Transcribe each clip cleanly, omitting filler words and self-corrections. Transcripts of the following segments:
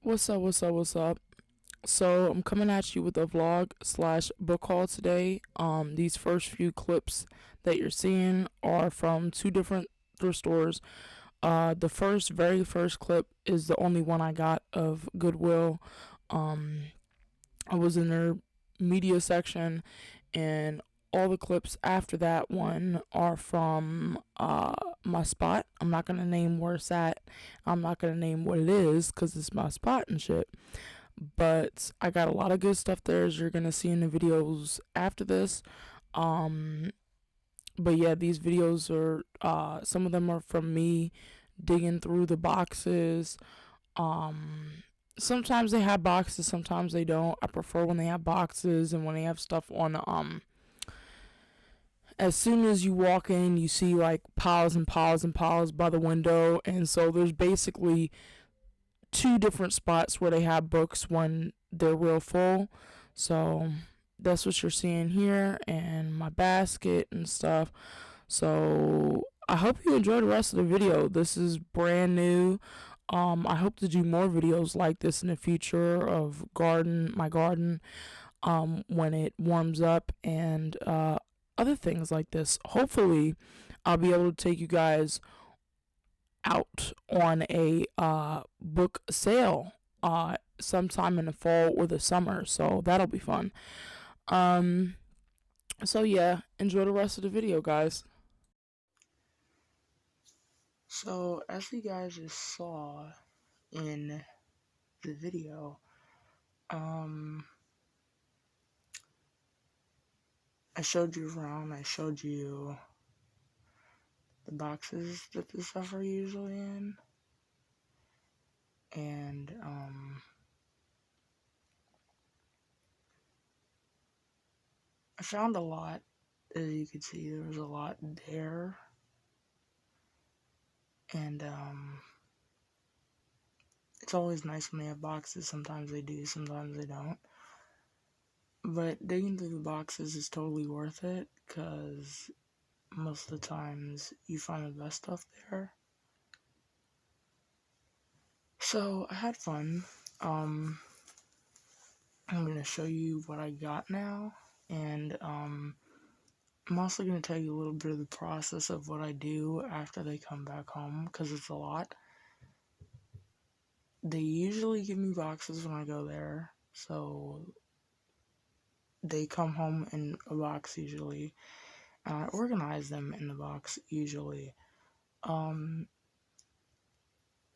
What's up, what's up, what's up? So I'm coming at you with a vlog slash book haul today. These first few clips that you're seeing are from two different thrift stores. The very first clip is the only one I got of Goodwill. Um, I was in their media section, and all the clips after that one are from my spot. I'm not gonna name where it's at. I'm not gonna name what it is because it's my spot and shit. But I got a lot of good stuff there, as you're gonna see in the videos after this. Um, but yeah, these videos are some of them are from me digging through the boxes. Um, Sometimes they have boxes, sometimes they don't. I prefer when they have boxes and when they have stuff on. As soon as you walk in, you see like piles and piles and piles by the window, and so there's basically two different spots where they have books when they're real full. So that's what you're seeing here, and my basket and stuff. So I hope you enjoy the rest of the video. This is brand new. I hope to do more videos like this in the future of my garden, when it warms up, and other things like this. Hopefully, I'll be able to take you guys out on a book sale sometime in the fall or the summer. So that'll be fun. Um, so yeah, enjoy the rest of the video, guys. So as you guys just saw in the video, I showed you around. I showed you the boxes that the stuff are usually in, and I found a lot. As you can see, there was a lot there, and it's always nice when they have boxes. Sometimes they do, sometimes they don't. But digging through the boxes is totally worth it, because most of the times you find the best stuff there. So I had fun. I'm gonna show you what I got now, and I'm also gonna tell you a little bit of the process of what I do after they come back home, because it's a lot. They usually give me boxes when I go there, so they come home in a box usually, and I organize them in the box usually.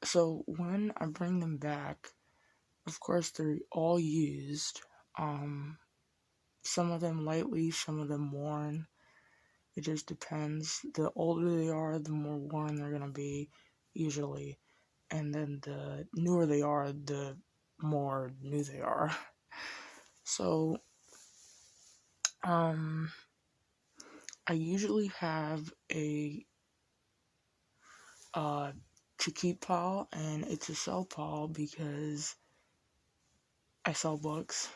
So when I bring them back, of course they're all used. Some of them lightly, some of them worn. It just depends. The older they are, the more worn they're gonna be, usually. And then the newer they are, the more new they are. So, I usually have a to keep pile and it's a sell pile, because I sell books.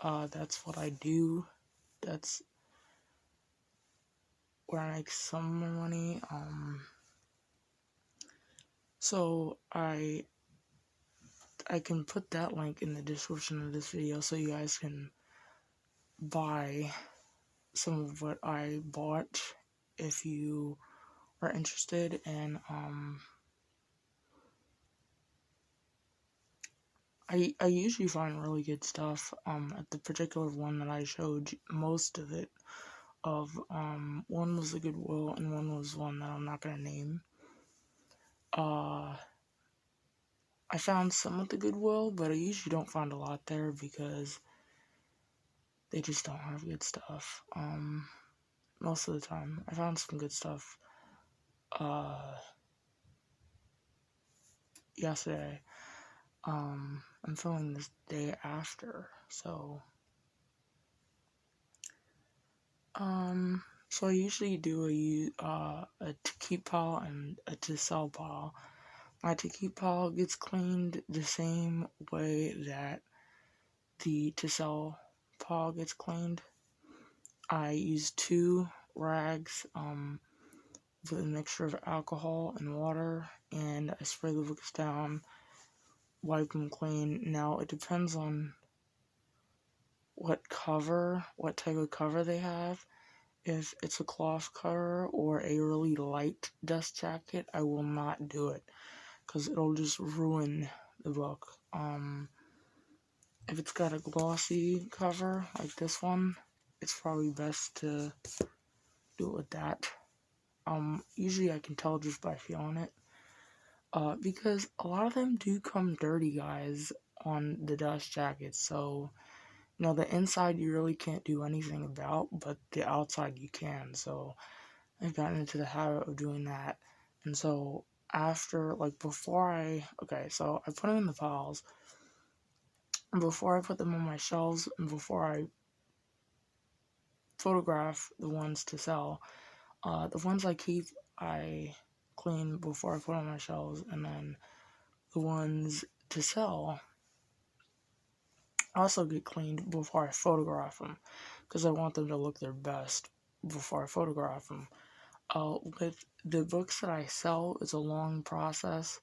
That's what I do. That's where I make some of my money. So I can put that link in the description of this video so you guys can buy some of what I bought if you are interested. And I usually find really good stuff. At the particular one that I showed most of it of, one was the Goodwill and one was one that I'm not gonna name. I found some at the Goodwill, but I usually don't find a lot there because they just don't have good stuff. Most of the time. I found some good stuff yesterday. I'm filming this day after, so so I usually do a to keep pile and a to sell pile. My to keep pile gets cleaned the same way that the to sell pile gets cleaned. I use 2 rags with a mixture of alcohol and water, and I spray the books down wipe them clean. Now, it depends on what type of cover they have. If it's a cloth cover or a really light dust jacket, I will not do it because it'll just ruin the book. If it's got a glossy cover like this one, it's probably best to do it with that. Usually I can tell just by feeling it. Because a lot of them do come dirty, guys, on the dust jackets. So, the inside you really can't do anything about, but the outside you can. So, I've gotten into the habit of doing that. And so, so I put them in the piles. And before I put them on my shelves, and before I photograph the ones to sell, the ones I keep, I clean before I put on my shelves, and then the ones to sell also get cleaned before I photograph them, because I want them to look their best before I photograph them. With the books that I sell, it's a long process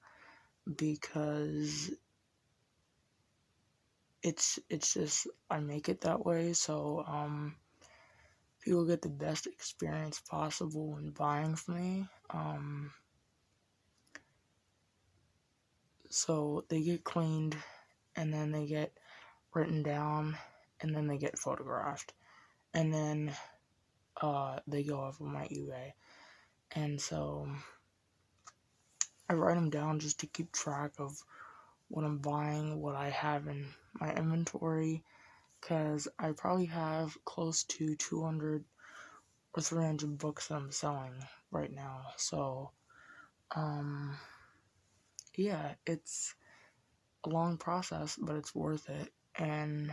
because it's just I make it that way, so people get the best experience possible when buying from me. So they get cleaned, and then they get written down, and then they get photographed, and then they go up on my eBay. And so I write them down just to keep track of what I'm buying, what I have in my inventory, because I probably have close to 200 or 300 books that I'm selling right now. So, yeah, it's a long process, but it's worth it. And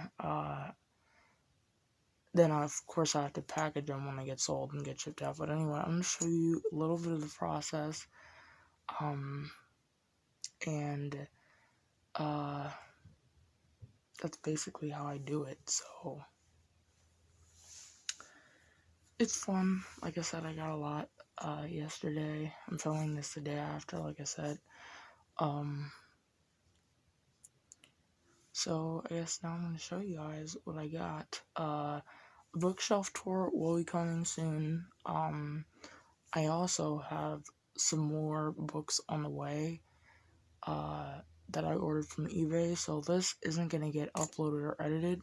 then, of course, I have to package them when they get sold and get shipped out. But anyway, I'm going to show you a little bit of the process. And that's basically how I do it. So it's fun. Like I said, I got a lot yesterday. I'm filming this the day after, like I said. So I guess now I'm going to show you guys what I got. A bookshelf tour will be coming soon. I also have some more books on the way that I ordered from eBay. So this isn't going to get uploaded or edited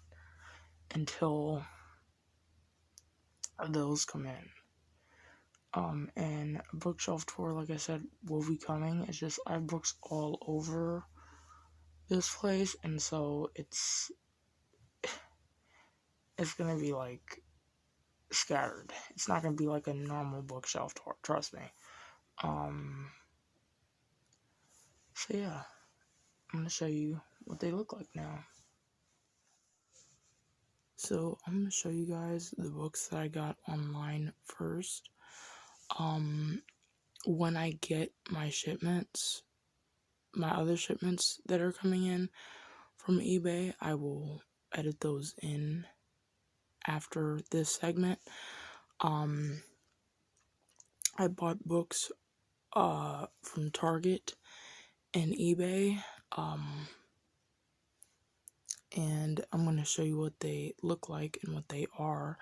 until those come in. And a bookshelf tour, like I said, will be coming. It's just I have books all over this place, and so it's gonna be like scattered. It's not gonna be like a normal bookshelf tour, trust me. So yeah, I'm gonna show you what they look like now. So I'm gonna show you guys the books that I got online first. When I get my shipments, my other shipments that are coming in from eBay, I will edit those in after this segment. I bought books from Target and eBay, and I'm going to show you what they look like and what they are.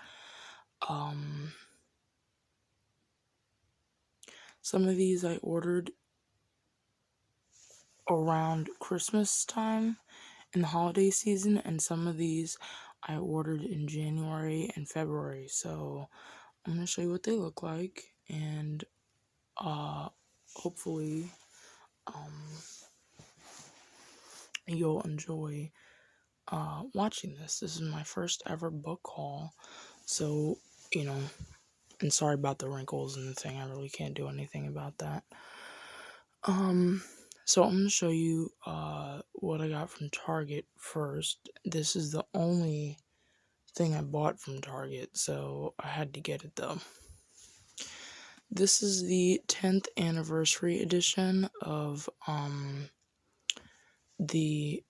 Some of these I ordered around Christmas time in the holiday season, and some of these I ordered in January and February. So I'm going to show you what they look like, and hopefully you'll enjoy watching this. This is my first ever book haul, so and sorry about the wrinkles and the thing. I really can't do anything about that. So I'm gonna show you what I got from Target first. This is the only thing I bought from Target, so I had to get it though. This is the 10th anniversary edition of the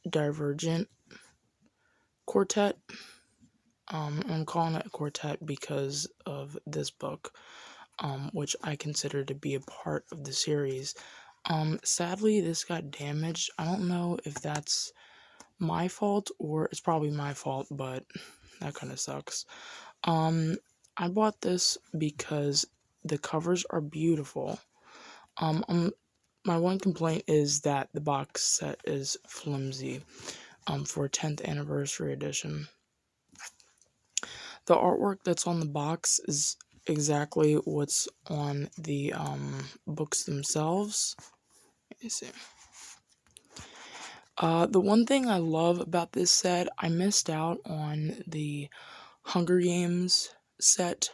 Divergent quartet. I'm calling it a quartet because of this book, which I consider to be a part of the series. Sadly, this got damaged. I don't know if that's my fault or it's probably my fault, but that kind of sucks. I bought this because the covers are beautiful. My one complaint is that the box set is flimsy. For 10th anniversary edition. The artwork that's on the box is exactly what's on the books themselves. Let me see. The one thing I love about this set, I missed out on the Hunger Games set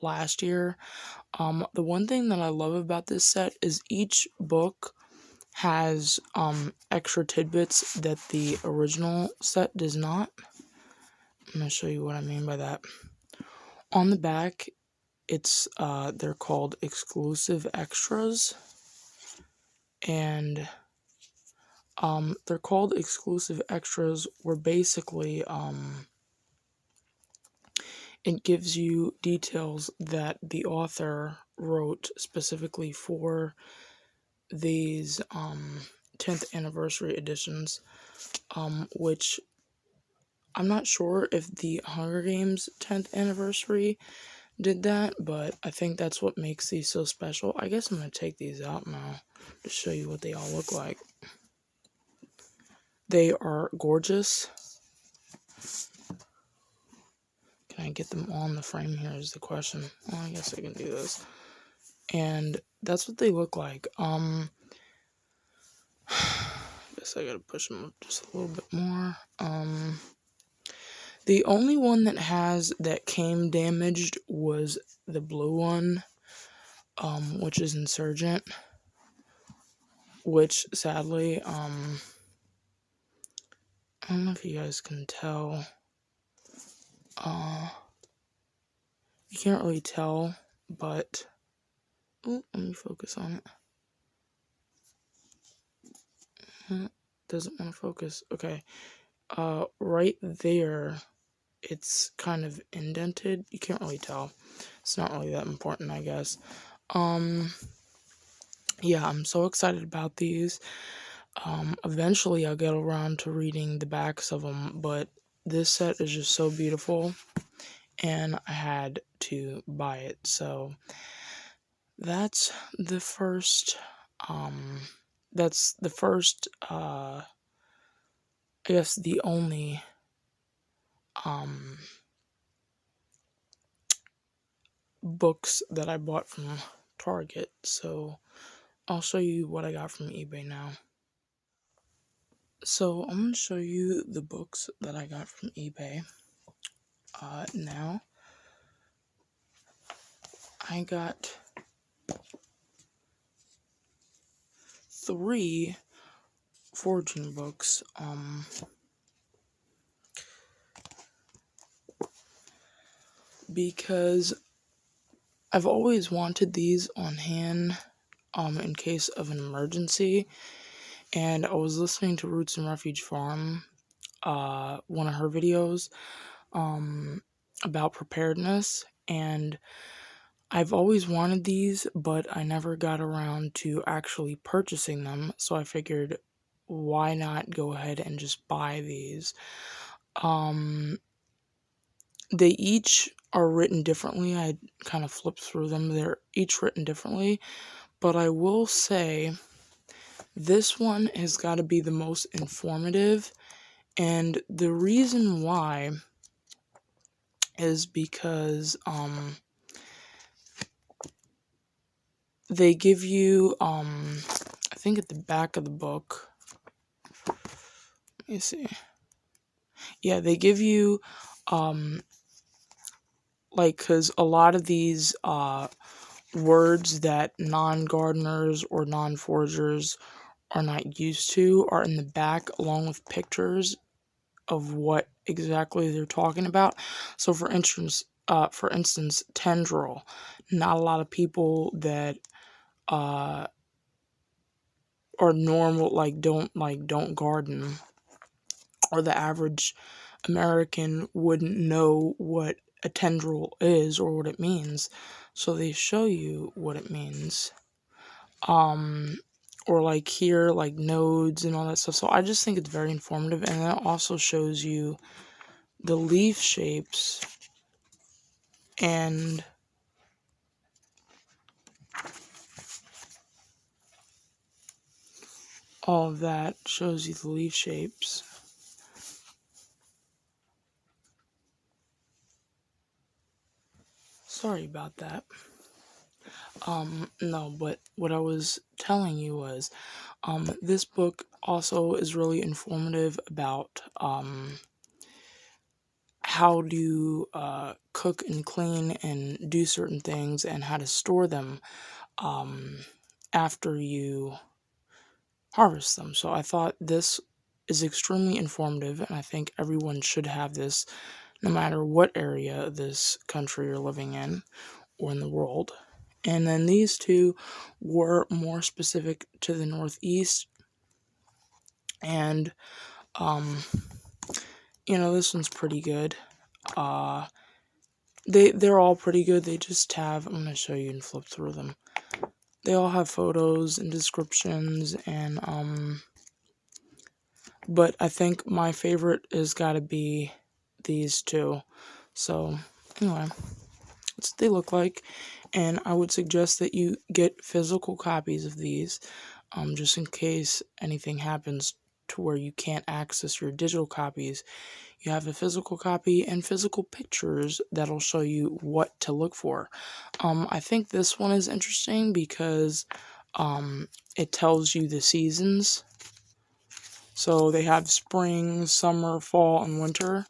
last year. The one thing that I love about this set is each book has extra tidbits that the original set does not. I'm gonna show you what I mean by that. On the back, it's they're called exclusive extras, and they're called exclusive extras where basically it gives you details that the author wrote specifically for these 10th anniversary editions, which I'm not sure if the Hunger Games 10th anniversary did that, but I think that's what makes these so special. I guess I'm going to take these out now to show you what they all look like. They are gorgeous. Can I get them on the frame here is the question. Well, I guess I can do this. And that's what they look like. I guess I gotta push them up just a little bit more. The only one that came damaged was the blue one, which is Insurgent, which sadly, I don't know if you guys can tell. You can't really tell, but let me focus on it. Doesn't want to focus. Okay. Right there, it's kind of indented. You can't really tell. It's not really that important, I guess. Yeah, I'm so excited about these. Eventually I'll get around to reading the backs of them, but this set is just so beautiful, and I had to buy it. So that's the first, I guess the only, books that I bought from Target. So I'll show you what I got from eBay now. So I'm going to show you the books that I got from eBay. Now, I got 3 foraging books. Because I've always wanted these on hand, in case of an emergency. And I was listening to Roots and Refuge Farm, one of her videos, about preparedness, and I've always wanted these, but I never got around to actually purchasing them, so I figured, why not go ahead and just buy these? They each are written differently. I kind of flipped through them. They're each written differently, but I will say this one has got to be the most informative, and the reason why is because they give you I think at the back of the book, let me see. Yeah, they give you because a lot of these words that non-gardeners or non-foragers are not used to are in the back, along with pictures of what exactly they're talking about. So for instance, tendril. Not a lot of people that are normal, don't garden, or the average American wouldn't know what a tendril is or what it means. So they show you what it means. or like here, like nodes and all that stuff. So I just think it's very informative, and that also shows you the leaf shapes and all of that. Shows you the leaf shapes. Sorry about that. No, but what I was telling you was, this book also is really informative about, how to, cook and clean and do certain things and how to store them, after you harvest them. So I thought this is extremely informative, and I think everyone should have this no matter what area of this country you're living in or in the world. And then these two were more specific to the Northeast. And, um, this one's pretty good. They're all pretty good. They just have, I'm going to show you and flip through them. They all have photos and descriptions, and, but I think my favorite has got to be these two. So, anyway, that's what they look like. And I would suggest that you get physical copies of these, just in case anything happens to where you can't access your digital copies. You have a physical copy and physical pictures that'll show you what to look for. I think this one is interesting because it tells you the seasons. So they have spring, summer, fall, and winter,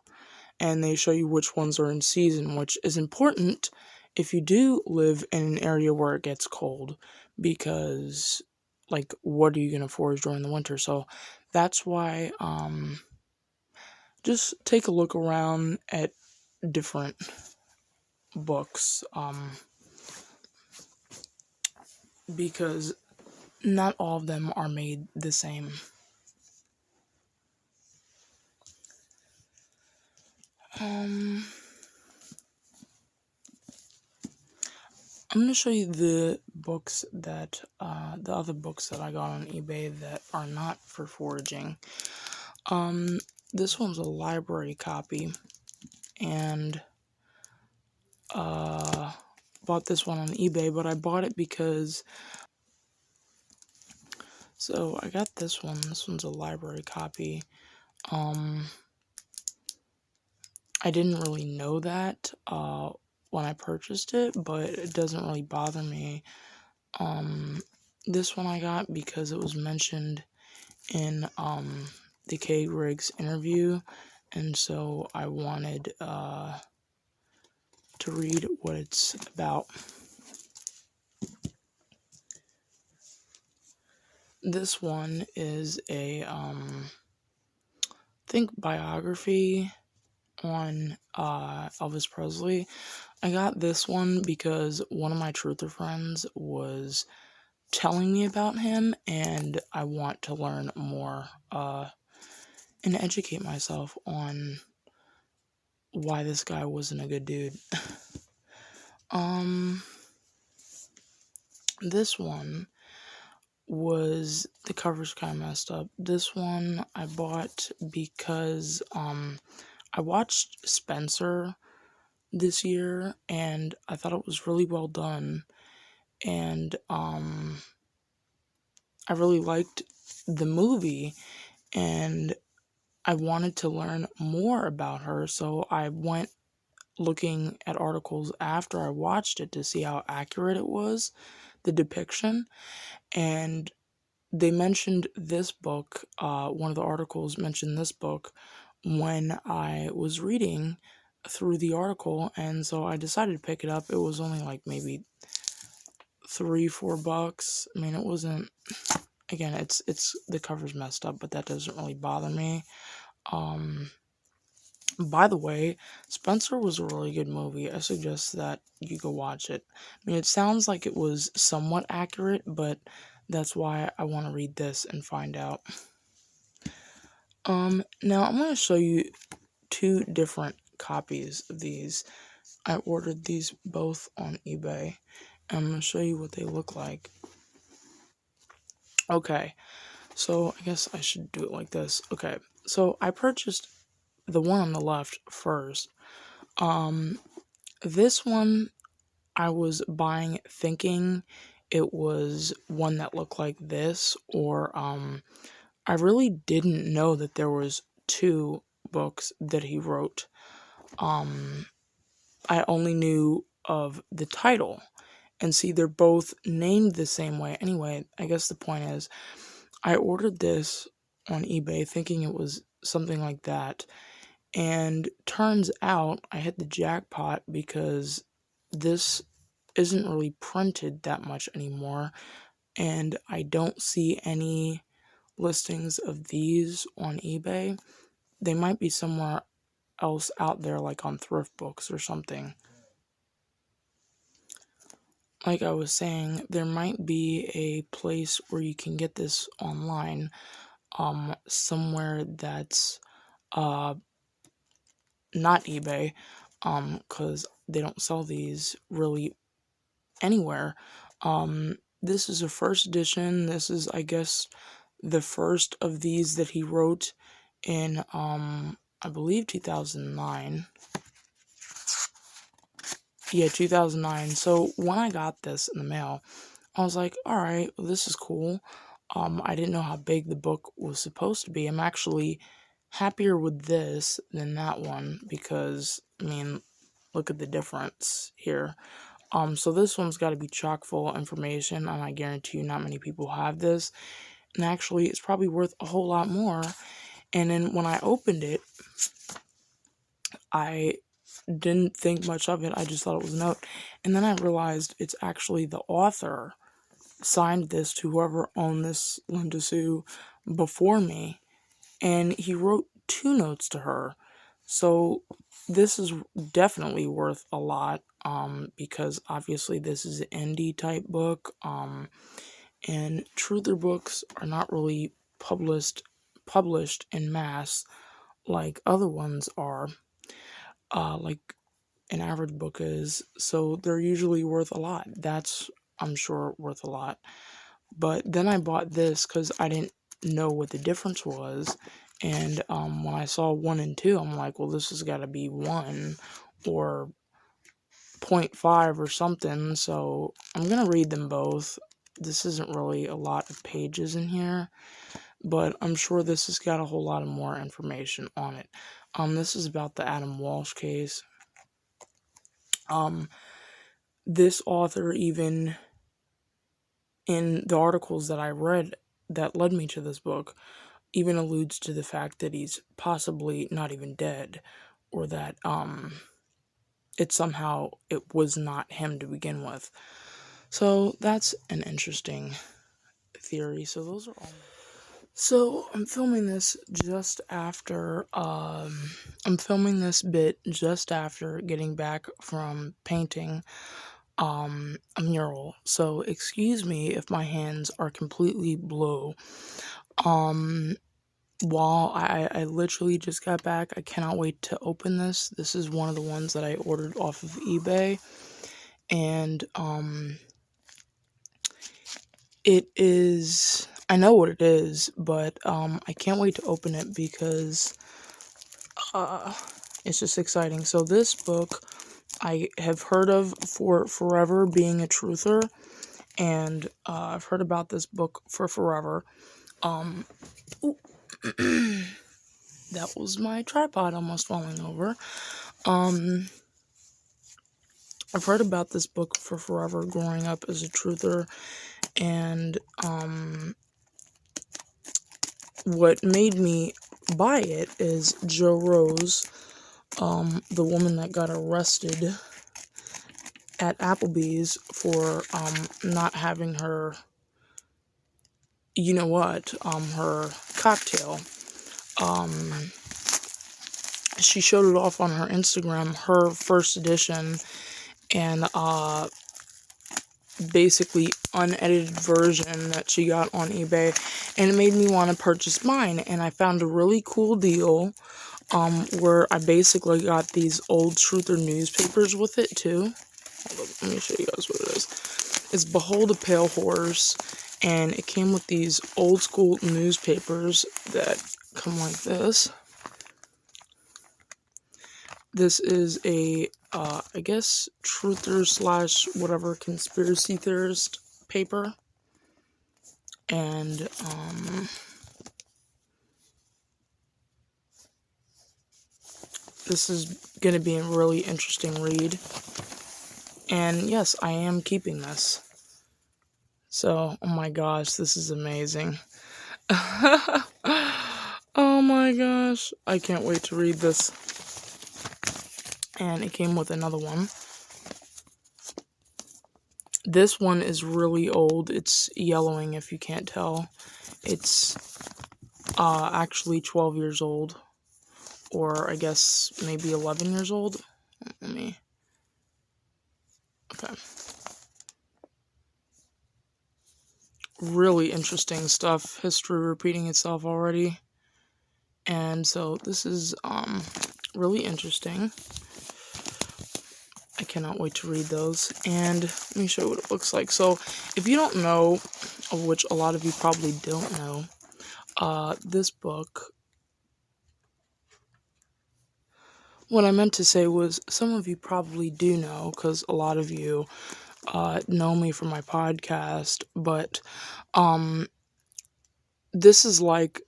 and they show you which ones are in season, which is important if you do live in an area where it gets cold, because, like, what are you going to forage during the winter? So that's why, just take a look around at different books, because not all of them are made the same. I'm going to show you the books that, the other books that I got on eBay that are not for foraging. This one's a library copy, and, bought this one on eBay, but I bought it because, so I got this one. This one's a library copy. I didn't really know that, when I purchased it, but it doesn't really bother me. This one I got because it was mentioned in, the K. Riggs interview, and so I wanted, to read what it's about. This one is a, I think, biography on, Elvis Presley. I got this one because one of my truther friends was telling me about him, and I want to learn more, and educate myself on why this guy wasn't a good dude. This one was, the cover's kind of messed up. This one I bought because, I watched Spencer this year, and I thought it was really well done, and, I really liked the movie, and I wanted to learn more about her, so I went looking at articles after I watched it to see how accurate it was, the depiction, and they mentioned this book, one of the articles mentioned this book when I was reading through the article, and so I decided to pick it up. It was only like maybe $3-4. I mean, it wasn't, again, it's the cover's messed up, but that doesn't really bother me. By the way, Spencer was a really good movie. I suggest that you go watch it. I mean, it sounds like it was somewhat accurate, but that's why I want to read this and find out. Now I'm going to show you two different copies of these. I ordered these both on eBay. I'm going to show you what they look like. Okay, so I guess I should do it like this. Okay, so I purchased the one on the left first. Um, this one I was buying thinking it was one that looked like this, or I really didn't know that there was two books that he wrote. I only knew of the title. And see, they're both named the same way. Anyway, I guess the point is, I ordered this on eBay thinking it was something like that. And turns out I hit the jackpot because this isn't really printed that much anymore. And I don't see any listings of these on eBay. They might be somewhere else out there, like on thrift books or something. Like I was saying, there might be a place where you can get this online, somewhere that's not eBay, because they don't sell these really anywhere. This is a first edition. This is, I guess, the first of these that he wrote in, I believe 2009. Yeah, 2009. So when I got this in the mail, I was like, all right, well, this is cool. I didn't know how big the book was supposed to be. I'm actually happier with this than that one because, I mean, look at the difference here. So this one's got to be chock full of information, and I guarantee you not many people have this. And actually, it's probably worth a whole lot more. And then when I opened it, I didn't think much of it. I just thought it was a note. And then I realized it's actually the author signed this to whoever owned this Linda Sue before me, and he wrote two notes to her. So this is definitely worth a lot, because obviously this is an indie type book, and truther books are not really published in mass like other ones are, like an average book is. So they're usually worth a lot. That's, I'm sure, worth a lot. But then I bought this because I didn't know what the difference was. And when I saw 1 and 2, I'm like, well, this has got to be 1 or 0.5 or something. So I'm going to read them both. This isn't really a lot of pages in here, but I'm sure this has got a whole lot of more information on it. This is about the Adam Walsh case. This author, even in the articles that I read that led me to this book, even alludes to the fact that he's possibly not even dead, or that it was not him to begin with. So that's an interesting theory. So those are all. So I'm filming this just after I'm filming this bit just after getting back from painting a mural. So excuse me if my hands are completely blue. While I literally just got back, I cannot wait to open this. This is one of the ones that I ordered off of eBay, and it is, I know what it is, but I can't wait to open it because it's just exciting. So this book I have heard of for forever, being a truther, and I've heard about this book for forever. That was my tripod almost falling over. I've heard about this book for forever, growing up as a truther, and what made me buy it is Jo Rose, the woman that got arrested at Applebee's for not having her, you know what, her cocktail. She showed it off on her Instagram, her first edition, and basically unedited version that she got on eBay, and it made me want to purchase mine. And I found a really cool deal where I basically got these old truther newspapers with it too. Hold on, let me show you guys what it is. It's Behold a Pale Horse, And it came with these old school newspapers that come like this. This is a, I guess, truther / whatever conspiracy theorist paper. And, this is going to be a really interesting read. And yes, I am keeping this. So, oh my gosh, this is amazing. Oh my gosh, I can't wait to read this. And it came with another one. This one is really old. It's yellowing if you can't tell. It's actually 12 years old. Or I guess maybe 11 years old. Let me... Okay. Really interesting stuff. History repeating itself already. And so this is really interesting. I cannot wait to read those. And let me show you what it looks like. So if you don't know, of which a lot of you probably don't know, this book, what I meant to say was some of you probably do know, because a lot of you know me from my podcast, but this is like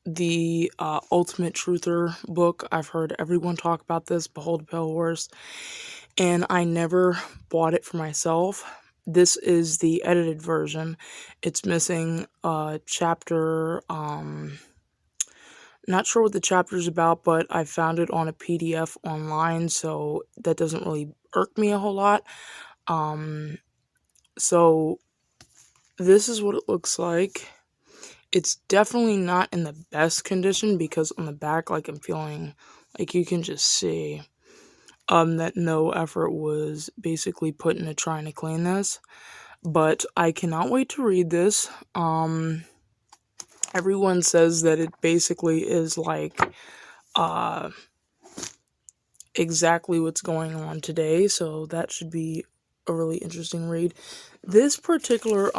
the ultimate truther book. I've heard everyone talk about this, Behold a Pale Horse, and I never bought it for myself. This is the edited version. It's missing a chapter. Not sure what the chapter's about, but I found it on a PDF online, so that doesn't really irk me a whole lot. So this is what it looks like. It's definitely not in the best condition because on the back, like, I'm feeling like you can just see that no effort was basically put into trying to clean this. But I cannot wait to read this. Everyone says that it basically is like exactly what's going on today, so that should be a really interesting read. This particular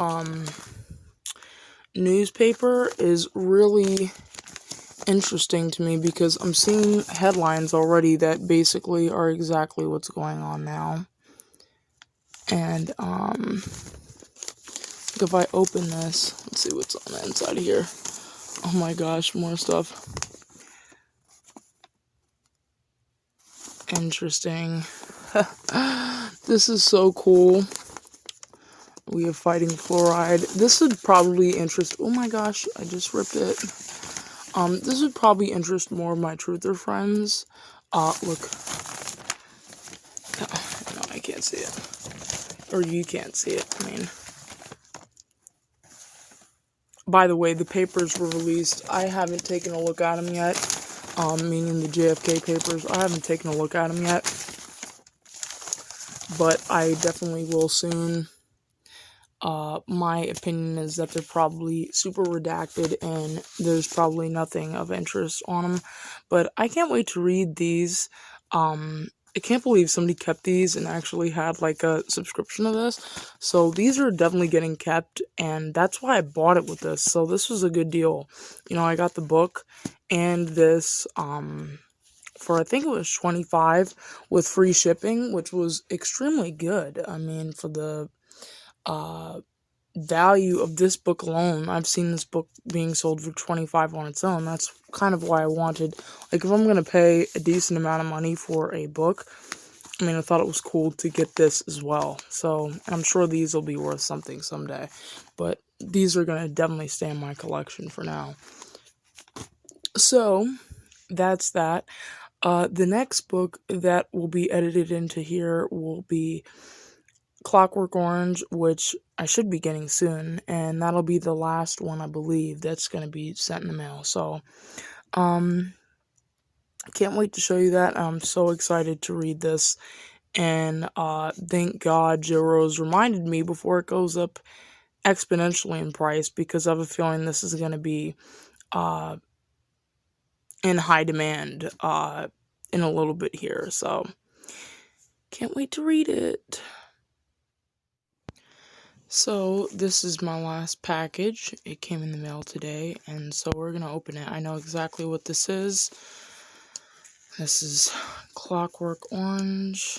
newspaper is really interesting to me because I'm seeing headlines already that basically are exactly what's going on now. And if I open this, let's see what's on the inside here. Oh my gosh, more stuff. Interesting. This is so cool. We have Fighting Fluoride. This would probably interest... Oh my gosh, I just ripped it. This would probably interest more of my truther friends. Look. No, I can't see it. Or you can't see it, I mean. By the way, the papers were released. I haven't taken a look at them yet. Meaning the JFK papers. I haven't taken a look at them yet. But I definitely will soon. My opinion is that they're probably super redacted and there's probably nothing of interest on them. But I can't wait to read these. I can't believe somebody kept these and actually had like a subscription to this. So these are definitely getting kept, and that's why I bought it with this. So this was a good deal. You know, I got the book and this for I think it was $25 with free shipping, which was extremely good. I mean, for the value of this book alone, I've seen this book being sold for $25 on its own. That's kind of why I wanted, like, if I'm going to pay a decent amount of money for a book, I mean, I thought it was cool to get this as well. So, I'm sure these will be worth something someday, but these are going to definitely stay in my collection for now. So, that's that. The next book that will be edited into here will be Clockwork Orange, which I should be getting soon, and that'll be the last one, I believe, that's going to be sent in the mail. So, I can't wait to show you that. I'm so excited to read this, and thank God Joe Rose reminded me before it goes up exponentially in price, because I have a feeling this is going to be in high demand in a little bit here. So, can't wait to read it. So this is my last package. It came in the mail today, and so we're gonna open it. I know exactly what this is. This is Clockwork Orange.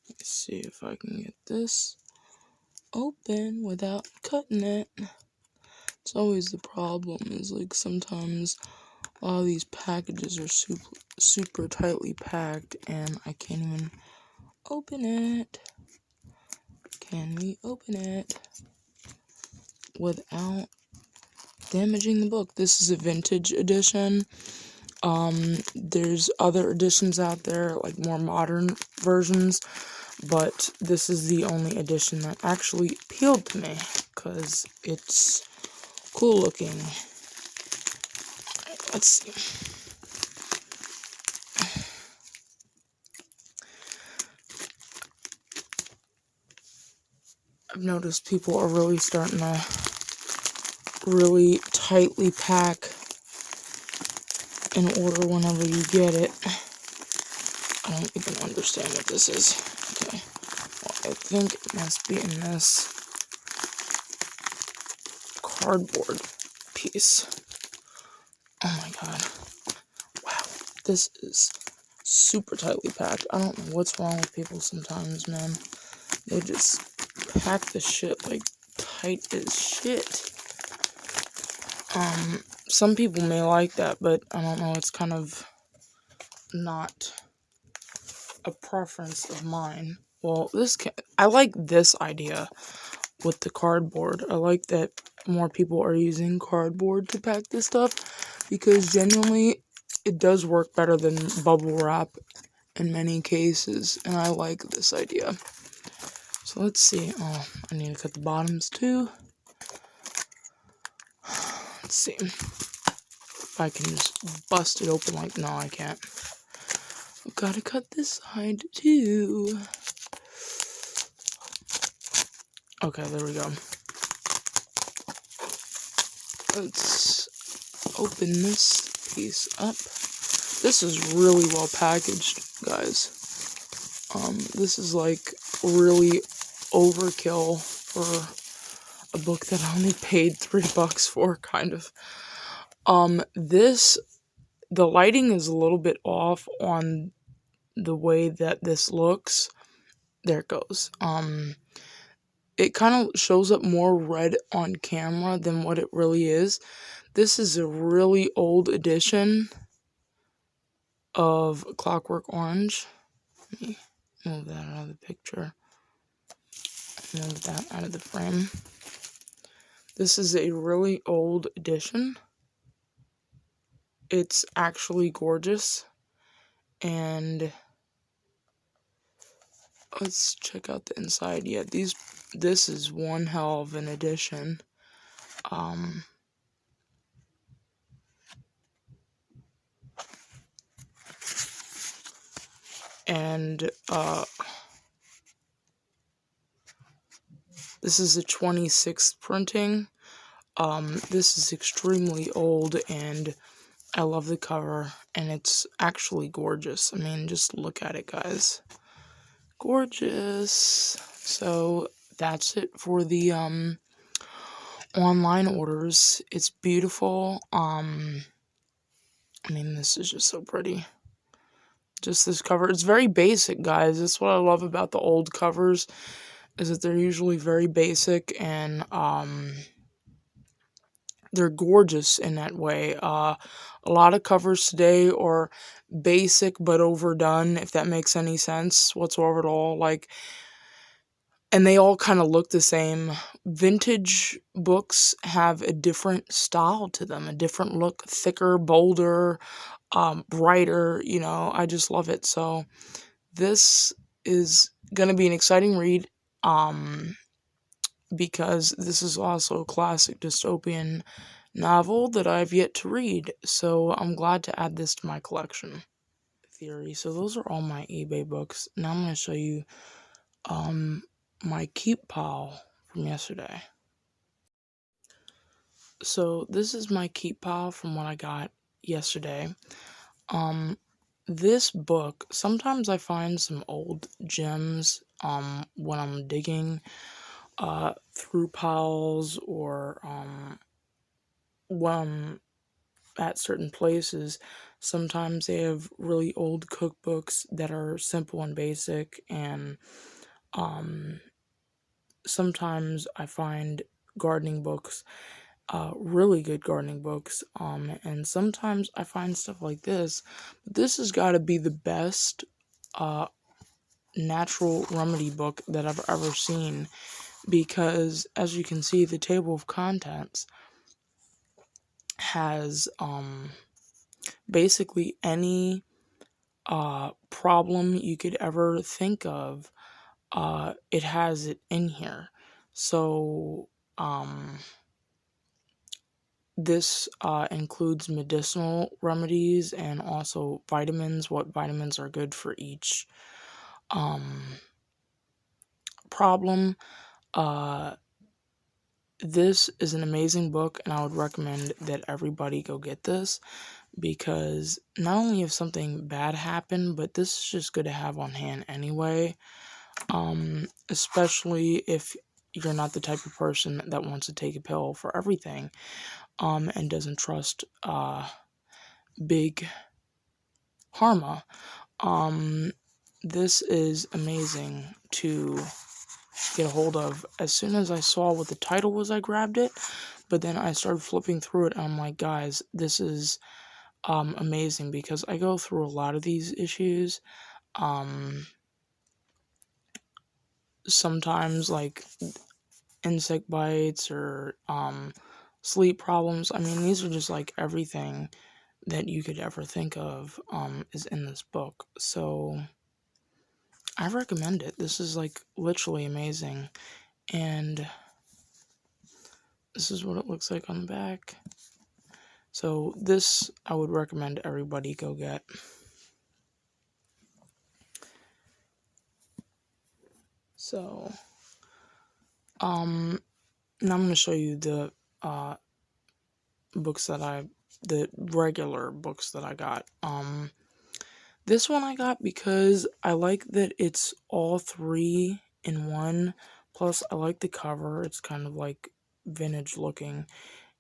Let's see if I can get this open without cutting it. It's always the problem, is like sometimes a lot of these packages are super tightly packed and I can't even open it. Can we open it without damaging the book? This is a vintage edition. There's other editions out there, like more modern versions, but this is the only edition that actually appealed to me because it's cool looking. Let's see. I've noticed people are really starting to really tightly pack in order whenever you get it. I don't even understand what this is. Okay. Well, I think it must be in this cardboard piece. Oh my god. Wow. This is super tightly packed. I don't know what's wrong with people sometimes, man. They just pack the shit like tight as shit. Some people may like that, but I don't know, it's kind of not a preference of mine. Well, I like this idea with the cardboard. I like that more people are using cardboard to pack this stuff because genuinely it does work better than bubble wrap in many cases, and I like this idea. So let's see. Oh, I need to cut the bottoms too. Let's see if I can just bust it open. Like, no, I can't. I've got to cut this side too. Okay, there we go. Let's open this piece up. This is really well packaged, guys. This is like really overkill for a book that I only paid $3 for, kind of. The lighting is a little bit off on the way that this looks. There it goes. It kind of shows up more red on camera than what it really is. This is a really old edition of Clockwork Orange. Let me move that out of the picture. Move that out of the frame. This is a really old edition. It's actually gorgeous. And let's check out the inside. Yeah, this is one hell of an edition. And this is a 26th printing. This is extremely old, and I love the cover, and it's actually gorgeous. I mean, just look at it, guys. Gorgeous. So that's it for the online orders. It's beautiful. I mean, this is just so pretty. Just this cover. It's very basic, guys. That's what I love about the old covers, is that they're usually very basic and they're gorgeous in that way. A lot of covers today are basic but overdone, if that makes any sense whatsoever at all. Like, and they all kind of look the same. Vintage books have a different style to them, a different look, thicker, bolder, brighter. You know, I just love it. So this is gonna be an exciting read. Because this is also a classic dystopian novel that I've yet to read, so I'm glad to add this to my collection. Theory. So those are all my eBay books. Now I'm going to show you my keep pile from yesterday. So this is my keep pile from what I got yesterday. This book, sometimes I find some old gems when I'm digging. through pals or when at certain places, sometimes they have really old cookbooks that are simple and basic, and um, sometimes I find gardening books, really good gardening books, and sometimes I find stuff like this. This has got to be the best uh, natural remedy book that I've ever seen, because as you can see, the table of contents has basically any problem you could ever think of. It has it in here. So this includes medicinal remedies and also vitamins, what vitamins are good for each um, problem. Uh, this is an amazing book, and I would recommend that everybody go get this, because not only if something bad happened, but this is just good to have on hand anyway. Especially if you're not the type of person that wants to take a pill for everything, and doesn't trust big pharma. This is amazing to get a hold of. As soon as I saw what the title was, I grabbed it, but then I started flipping through it, and I'm like, guys, this is amazing, because I go through a lot of these issues. Sometimes like insect bites or sleep problems. I mean, these are just like everything that you could ever think of is in this book. So I recommend it. This is like literally amazing. And this is what it looks like on the back. So this I would recommend everybody go get. So now I'm going to show you the books that the regular books that I got. This one I got because I like that it's all three in one. Plus, I like the cover. It's kind of like vintage looking.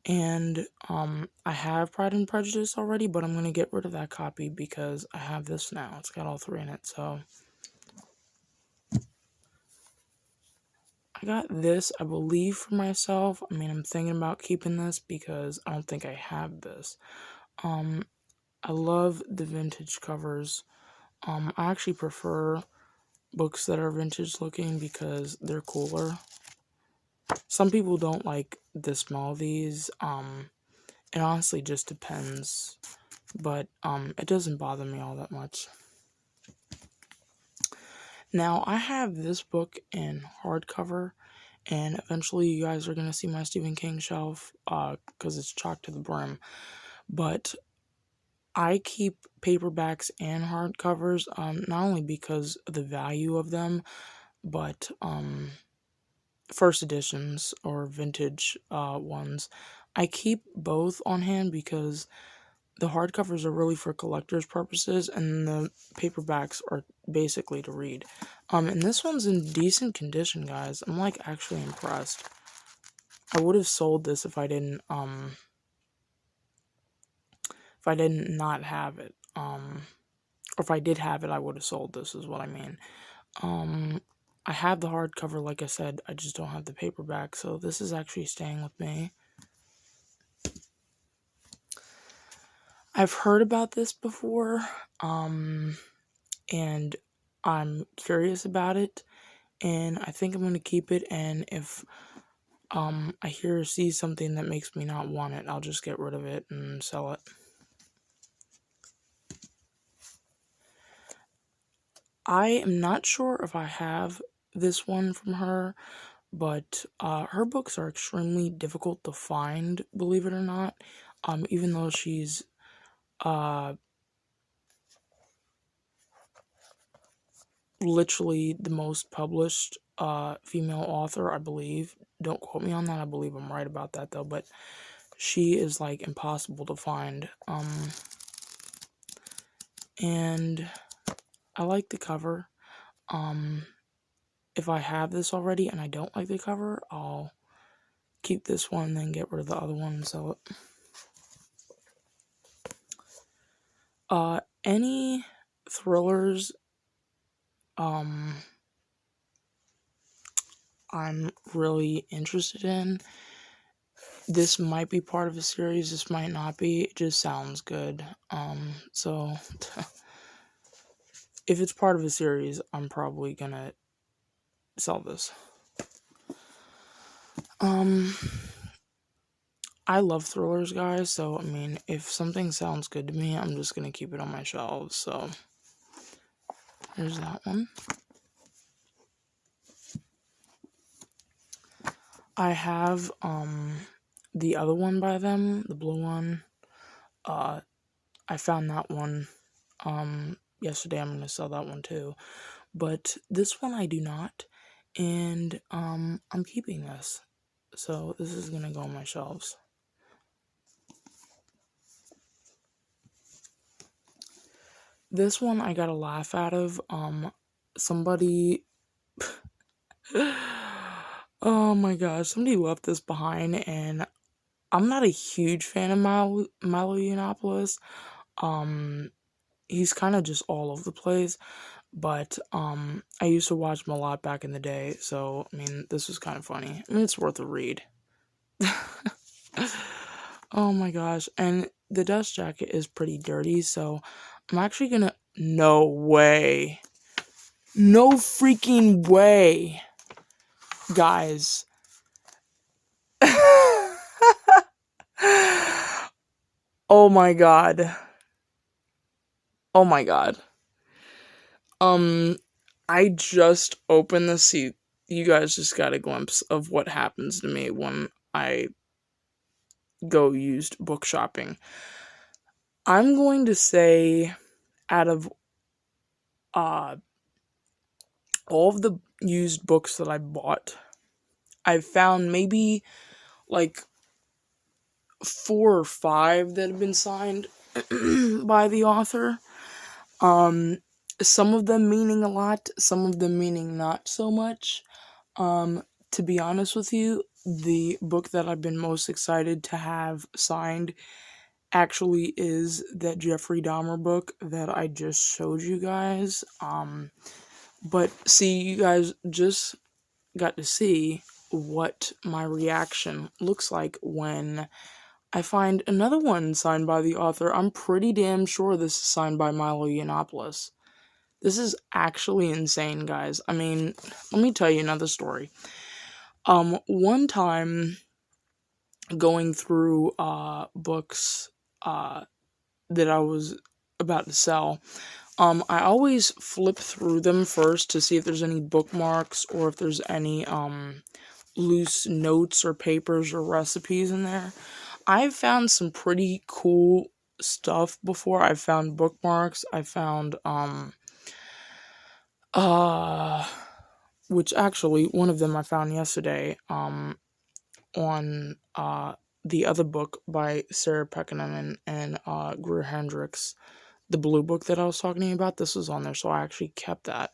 And I have Pride and Prejudice already, but I'm going to get rid of that copy because I have this now. It's got all three in it. So I got this, I believe, for myself. I mean, I'm thinking about keeping this because I don't think I have this. I love the vintage covers. I actually prefer books that are vintage looking because they're cooler. Some people don't like the smell of these. It honestly just depends, but it doesn't bother me all that much. Now I have this book in hardcover, and eventually you guys are gonna see my Stephen King shelf because it's chocked to the brim. But I keep paperbacks and hardcovers, not only because of the value of them, but first editions or vintage ones. I keep both on hand because the hardcovers are really for collector's purposes, and the paperbacks are basically to read. And this one's in decent condition, guys. I'm like actually impressed. I would have sold this if I didn't not have it. Or if I did have it, I would have sold this, is what I mean. I have the hardcover, like I said, I just don't have the paperback, so this is actually staying with me. I've heard about this before, and I'm curious about it, and I think I'm going to keep it, and if I hear or see something that makes me not want it, I'll just get rid of it and sell it. I am not sure if I have this one from her, but her books are extremely difficult to find, believe it or not. Even though she's literally the most published female author, I believe. Don't quote me on that. I believe I'm right about that though, but she is like impossible to find. And I like the cover. if I have this already and I don't like the cover, I'll keep this one and then get rid of the other one and sell it. Any thrillers I'm really interested in. This might be part of a series, this might not be. It just sounds good. So if it's part of a series, I'm probably gonna sell this. I love thrillers, guys, so I mean, if something sounds good to me, I'm just gonna keep it on my shelves. So there's that one. I have the other one by them, the blue one. I found that one yesterday. I'm gonna sell that one too. But this one I do not, and I'm keeping this. So this is gonna go on my shelves. This one I got a laugh out of. Somebody oh my gosh, somebody left this behind, and I'm not a huge fan of Milo Yiannopoulos. He's kind of just all over the place, but I used to watch him a lot back in the day, so I mean, this was kind of funny. I mean, it's worth a read. Oh my gosh, and the dust jacket is pretty dirty, so I'm actually gonna... No way. No freaking way. Guys. Oh my god. Oh my god. I just opened the seat. You guys just got a glimpse of what happens to me when I go used book shopping. I'm going to say, out of all of the used books that I bought, I've found maybe like 4 or 5 that have been signed by the author. Some of them meaning a lot, some of them meaning not so much. To be honest with you, the book that I've been most excited to have signed actually is that Jeffrey Dahmer book that I just showed you guys. But see, you guys just got to see what my reaction looks like when I find another one signed by the author. I'm pretty damn sure this is signed by Milo Yiannopoulos. This is actually insane, guys. I mean, let me tell you another story. One time, going through books that I was about to sell, I always flip through them first to see if there's any bookmarks or if there's any loose notes or papers or recipes in there. I've found some pretty cool stuff before. I've found bookmarks. I found which actually one of them I found yesterday on the other book by Sarah Peckinham and Greer Hendricks, the blue book that I was talking about. This was on there, so I actually kept that,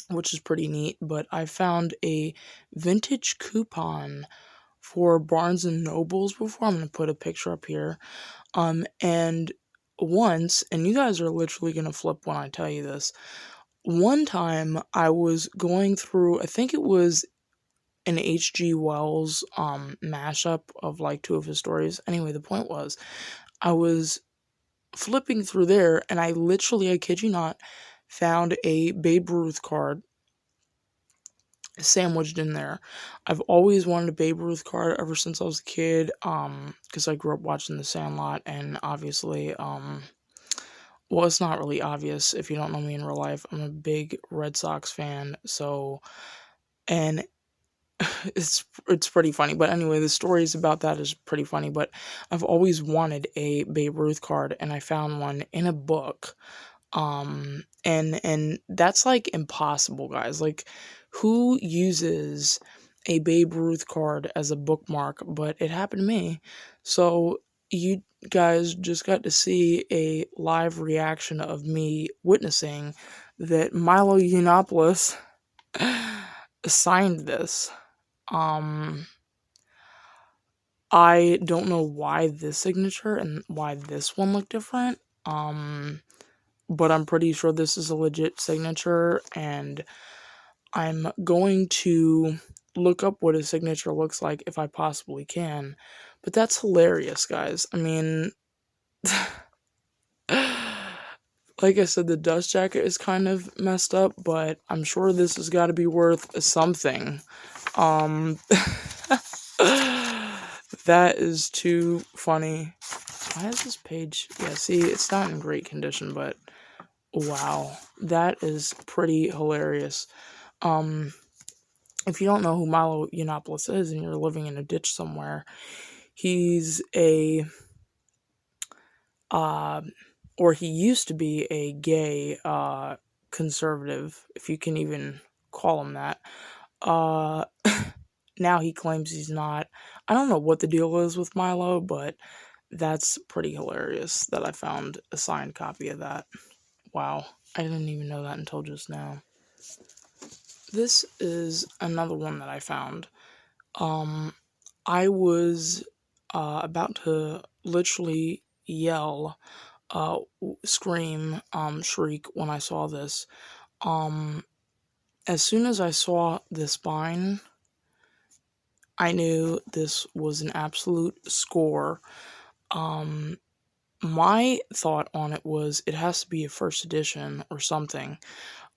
which is pretty neat. But I found a vintage coupon for Barnes and Nobles before. I'm gonna put a picture up here. And once, and you guys are literally gonna flip when I tell you this. One time I was going through, I think it was an H.G. Wells mashup of like 2 of his stories. Anyway, the point was, I was flipping through there, and I literally, I kid you not, found a Babe Ruth card sandwiched in there. I've always wanted a Babe Ruth card ever since I was a kid, because I grew up watching The Sandlot, and obviously, well, it's not really obvious if you don't know me in real life. I'm a big Red Sox fan, so, and it's pretty funny. But anyway, the stories about that is pretty funny. But I've always wanted a Babe Ruth card, and I found one in a book. And that's like impossible, guys. Like, who uses a Babe Ruth card as a bookmark? But it happened to me. So you guys just got to see a live reaction of me witnessing that Milo Yiannopoulos signed this. Um, I don't know why this signature and why this one looked different. But I'm pretty sure this is a legit signature, and I'm going to look up what his signature looks like if I possibly can. But that's hilarious, guys. I mean, like I said, the dust jacket is kind of messed up, but I'm sure this has got to be worth something. Um, that is too funny. Why is this page? Yeah, see, it's not in great condition, but wow, that is pretty hilarious. Um, if you don't know who Milo Yiannopoulos is and you're living in a ditch somewhere, he's a uh, or he used to be a gay conservative, if you can even call him that. Uh, now he claims he's not. I don't know what the deal is with Milo, but that's pretty hilarious that I found a signed copy of that. Wow, I didn't even know that until just now. This is another one that I found. Um, I was about to literally yell, scream, shriek when I saw this. Um, as soon as I saw this spine, I knew this was an absolute score. Um, my thought on it was it has to be a first edition or something.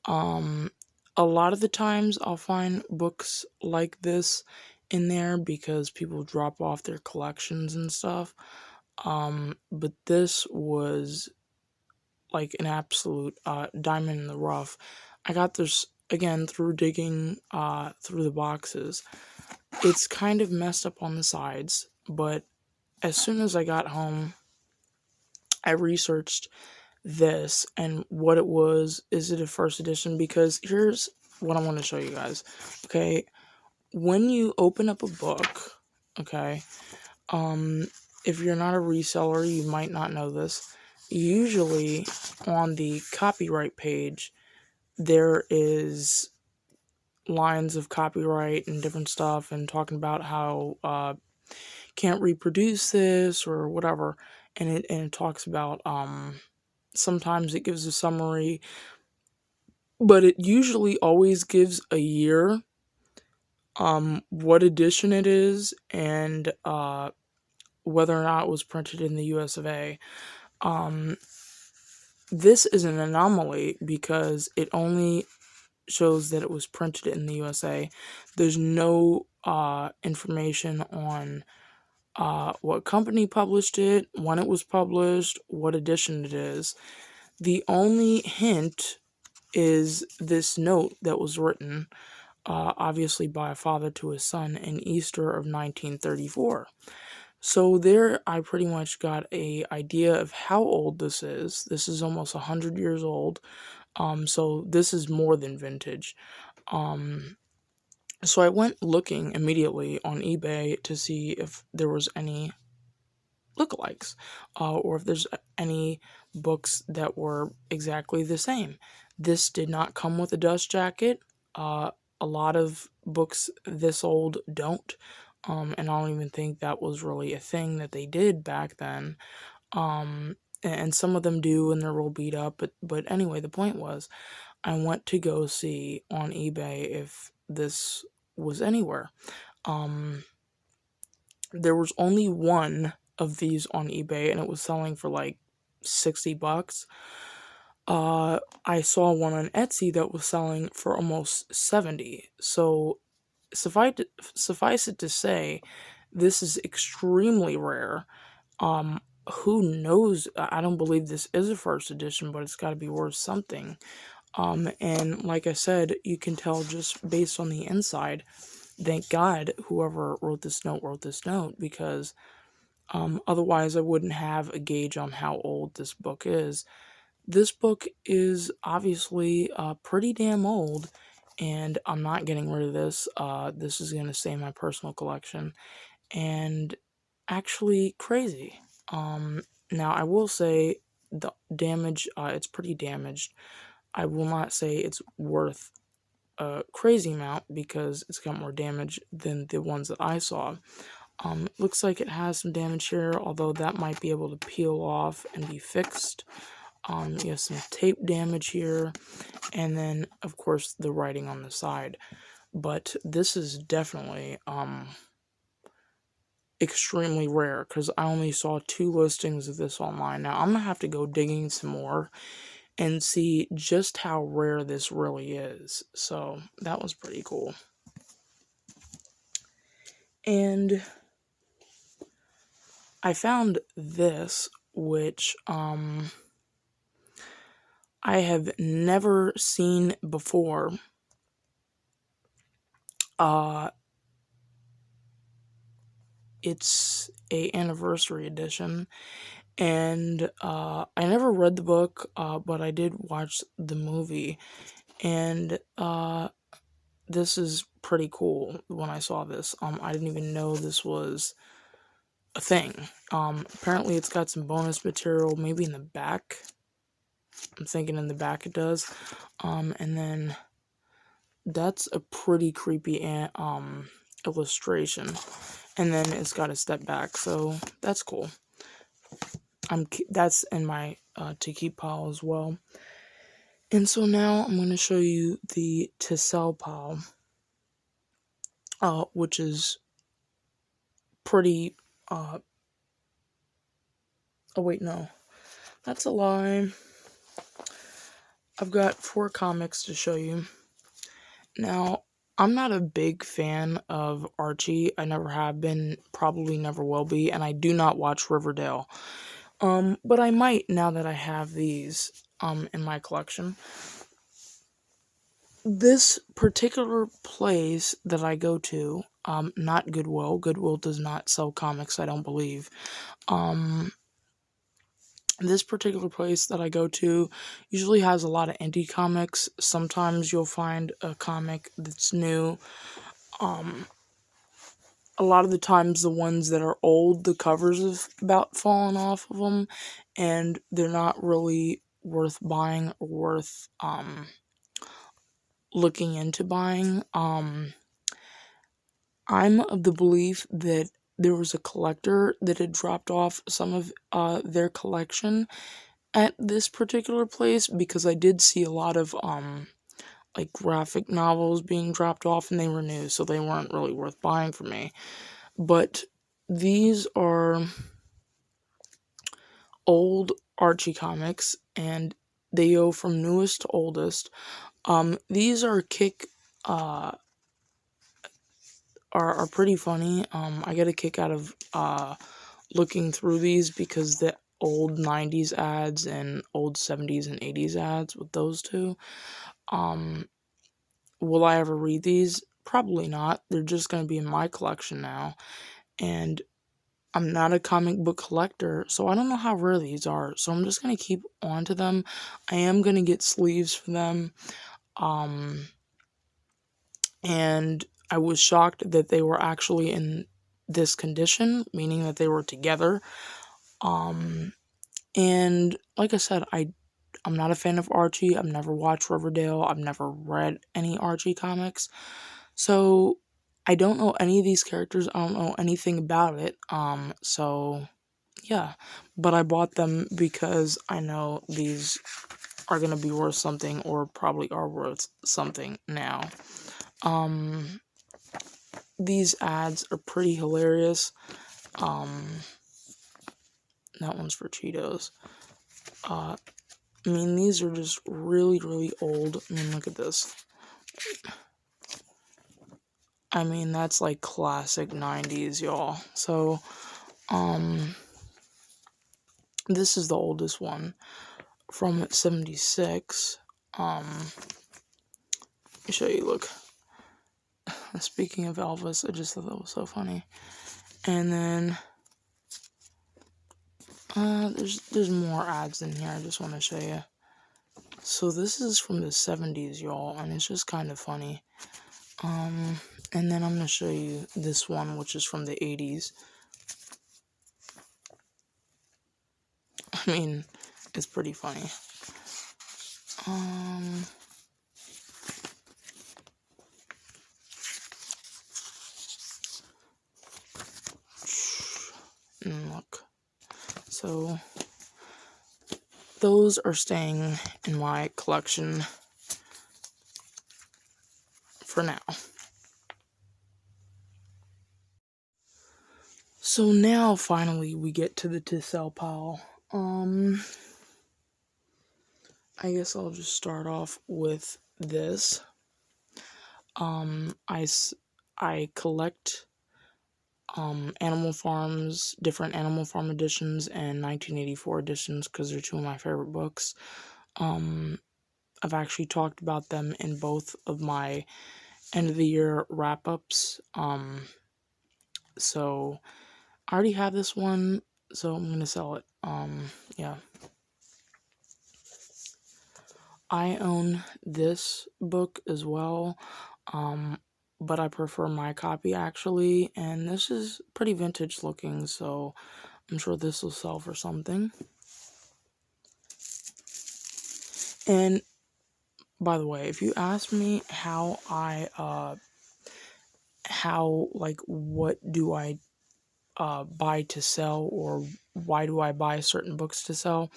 Um, a lot of the times I'll find books like this in there because people drop off their collections and stuff. But this was like an absolute diamond in the rough. I got this again through digging through the boxes. It's kind of messed up on the sides, but as soon as I got home, I researched this and what it was. Is it a first edition? Because here's what I want to show you guys. Okay, when you open up a book, okay, um, if you're not a reseller, you might not know this. Usually on the copyright page, there is lines of copyright and different stuff and talking about how can't reproduce this or whatever, and it talks about sometimes it gives a summary, but it usually always gives a year, what edition it is, and whether or not it was printed in the US of A. Um, this is an anomaly because it only shows that it was printed in the USA. There's no information on what company published it, when it was published, what edition it is. The only hint is this note that was written, obviously by a father to his son, in Easter of 1934. So there I pretty much got a idea of how old this is. This is almost 100 years old. So this is more than vintage. Um, so I went looking immediately on eBay to see if there was any lookalikes, or if there's any books that were exactly the same. This did not come with a dust jacket. A lot of books this old don't, and I don't even think that was really a thing that they did back then. And some of them do, and they're real beat up. But anyway, the point was, I went to go see on eBay if this was anywhere. Um, there was only one of these on eBay, and it was selling for like $60. I saw one on Etsy that was selling for almost 70. So suffice it to say, this is extremely rare. Um, who knows? I don't believe this is a first edition, but it's got to be worth something. And like I said, you can tell just based on the inside. Thank God whoever wrote this note, because otherwise I wouldn't have a gauge on how old this book is. This book is obviously pretty damn old, and I'm not getting rid of this. This is going to stay in my personal collection, and actually crazy. Now I will say the damage, it's pretty damaged. I will not say it's worth a crazy amount because it's got more damage than the ones that I saw. Looks like it has some damage here, although that might be able to peel off and be fixed. You have some tape damage here, and then of course the writing on the side. But this is definitely extremely rare because I only saw 2 listings of this online. Now I'm gonna have to go digging some more and see just how rare this really is. So that was pretty cool. And I found this, which I have never seen before. It's a anniversary edition, and I never read the book, but I did watch the movie, and this is pretty cool. When I saw this, I didn't even know this was a thing. Apparently it's got some bonus material, maybe in the back. I'm thinking in the back it does. And then that's a pretty creepy illustration. And then it's got a step back, so that's cool. That's in my to keep pile as well. And so now I'm going to show you the to sell pile, which is pretty. Oh wait, no, that's a lie. I've got 4 comics to show you. Now, I'm not a big fan of Archie. I never have been, probably never will be, and I do not watch Riverdale. But I might now that I have these in my collection. This particular place that I go to, not Goodwill. Goodwill does not sell comics, I don't believe. This particular place that I go to usually has a lot of indie comics. Sometimes you'll find a comic that's new. A lot of the times the ones that are old, the covers have about fallen off of them, and they're not really worth buying or worth looking into buying. I'm of the belief that there was a collector that had dropped off some of their collection at this particular place, because I did see a lot of like graphic novels being dropped off, and they were new, so they weren't really worth buying for me. But these are old Archie comics, and they go from newest to oldest. These are are pretty funny. I get a kick out of looking through these because the old 90s ads and old 70s and 80s ads with those two. Will I ever read these? Probably not. They're just going to be in my collection now. And I'm not a comic book collector, so I don't know how rare these are. So I'm just going to keep on to them. I am going to get sleeves for them. And I was shocked that they were actually in this condition, meaning that they were together. And like I said, I'm not a fan of Archie. I've never watched Riverdale. I've never read any Archie comics. So I don't know any of these characters. I don't know anything about it. So yeah. But I bought them because I know these are gonna be worth something, or probably are worth something now. These ads are pretty hilarious. That one's for Cheetos. I mean, these are just really, really old. I mean, look at this. I mean, that's like classic 90s, y'all. So, this is the oldest one from 76. Let me show you, look. Speaking of Elvis, I just thought that was so funny. And then, there's more ads in here I just want to show you. So this is from the 70s, y'all, and it's just kind of funny. And then I'm going to show you this one, which is from the 80s. I mean, it's pretty funny. And look. So, those are staying in my collection for now. So now, finally, we get to the to sell pile. I guess I'll just start off with this. I collect Animal Farms, different Animal Farm editions and 1984 editions because they're two of my favorite books. I've actually talked about them in both of my end of the year wrap ups. So I already have this one, so I'm gonna sell it. Yeah. I own this book as well, but I prefer my copy actually, and this is pretty vintage looking, so I'm sure this will sell for something. And by the way, if you ask me what do I buy to sell, or why do I buy certain books to sell,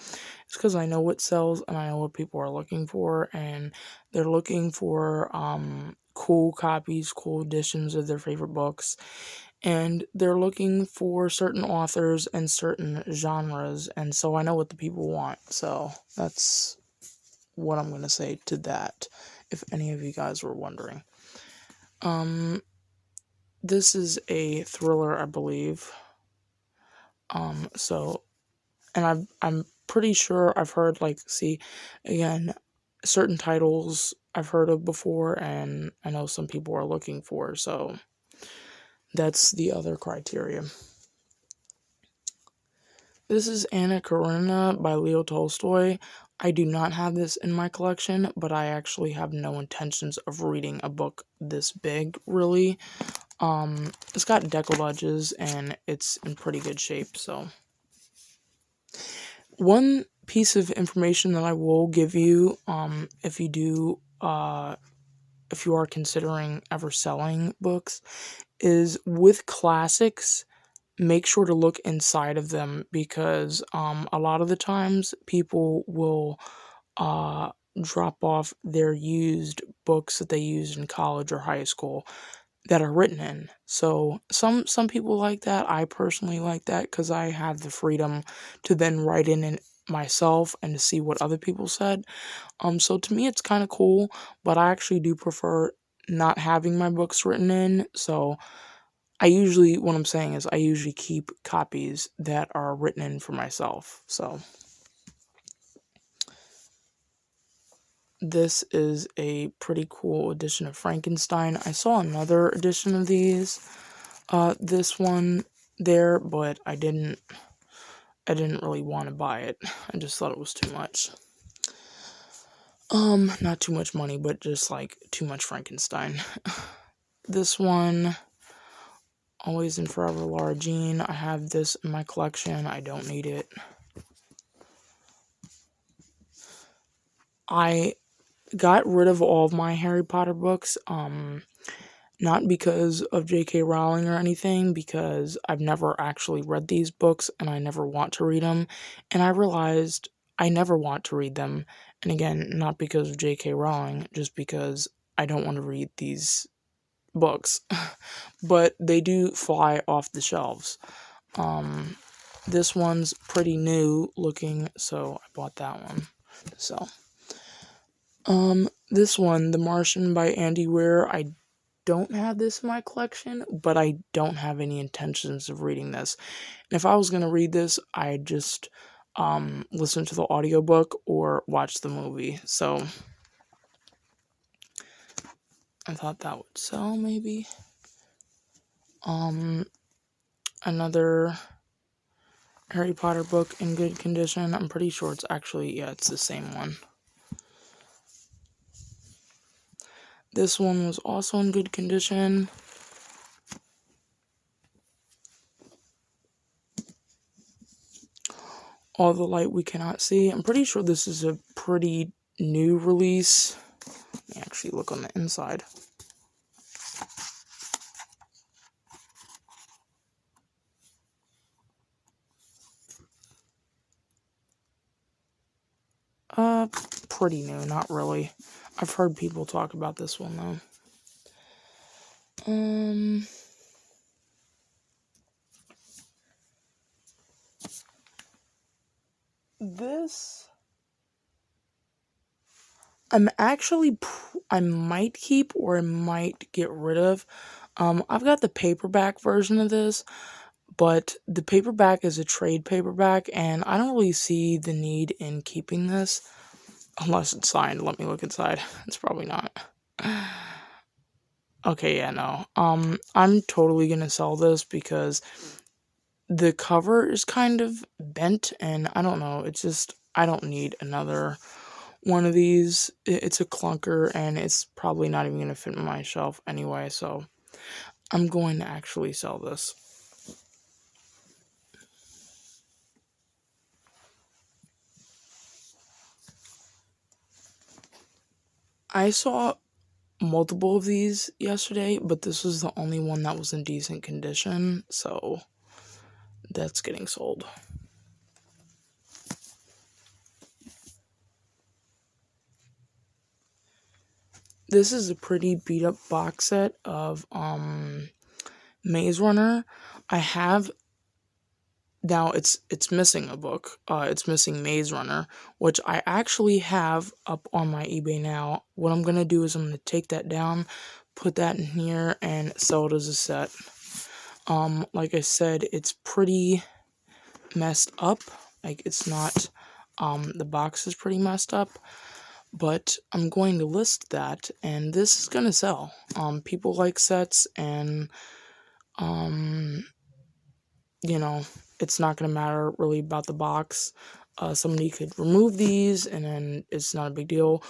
it's because I know what sells and I know what people are looking for, and they're looking for cool copies, cool editions of their favorite books, and they're looking for certain authors and certain genres, and so I know what the people want. So that's what I'm gonna say to that, if any of you guys were wondering. This is a thriller, I believe. So, and I'm pretty sure I've heard, like, see, again, certain titles I've heard of before, and I know some people are looking for, so that's the other criteria. This is Anna Karenina by Leo Tolstoy. I do not have this in my collection, but I actually have no intentions of reading a book this big, really. It's got decollages and it's in pretty good shape, so. One piece of information that I will give you, if you are considering ever selling books, is with classics, make sure to look inside of them, because a lot of the times people will drop off their used books that they used in college or high school that are written in. So some people like that. I personally like that because I have the freedom to then write in it myself and to see what other people said. So to me it's kind of cool, but I actually do prefer not having my books written in. So what I'm saying is I usually keep copies that are written in for myself. So this is a pretty cool edition of Frankenstein. I saw another edition of these, this one there, but I didn't really want to buy it. I just thought it was too much. Not too much money, but just like too much Frankenstein. This one, Always and Forever Laura Jean. I have this in my collection. I don't need it. I got rid of all of my Harry Potter books, not because of J.K. Rowling or anything, because I've never actually read these books and I never want to read them, and I realized I never want to read them, and again, not because of J.K. Rowling, just because I don't want to read these books, but they do fly off the shelves. This one's pretty new looking, so I bought that one. So, this one, The Martian by Andy Weir, I don't have this in my collection, but I don't have any intentions of reading this. And if I was going to read this, I'd just listen to the audiobook or watch the movie. So I thought that would sell, maybe. Another Harry Potter book in good condition. I'm pretty sure it's actually, yeah, it's the same one. This one was also in good condition. All the Light We Cannot See. I'm pretty sure this is a pretty new release. Let me actually look on the inside. Pretty new, not really. I've heard people talk about this one though. This I might keep or I might get rid of. I've got the paperback version of this, but the paperback is a trade paperback, and I don't really see the need in keeping this unless it's signed. Let me look inside. It's probably not. Okay, yeah, no. I'm totally gonna sell this because the cover is kind of bent, and I don't know. It's just I don't need another one of these. It's a clunker, and it's probably not even gonna fit in my shelf anyway. So I'm going to actually sell this. I saw multiple of these yesterday, but this was the only one that was in decent condition, so that's getting sold. This is a pretty beat up box set of Maze Runner. I have now it's missing a book. It's missing Maze Runner, which I actually have up on my eBay now. What I'm gonna do is I'm gonna take that down, put that in here, and sell it as a set. Like I said, it's pretty messed up. Like it's not the box is pretty messed up, but I'm going to list that, and this is gonna sell. People like sets, and you know, it's not gonna matter really about the box. Somebody could remove these, and then it's not a big deal.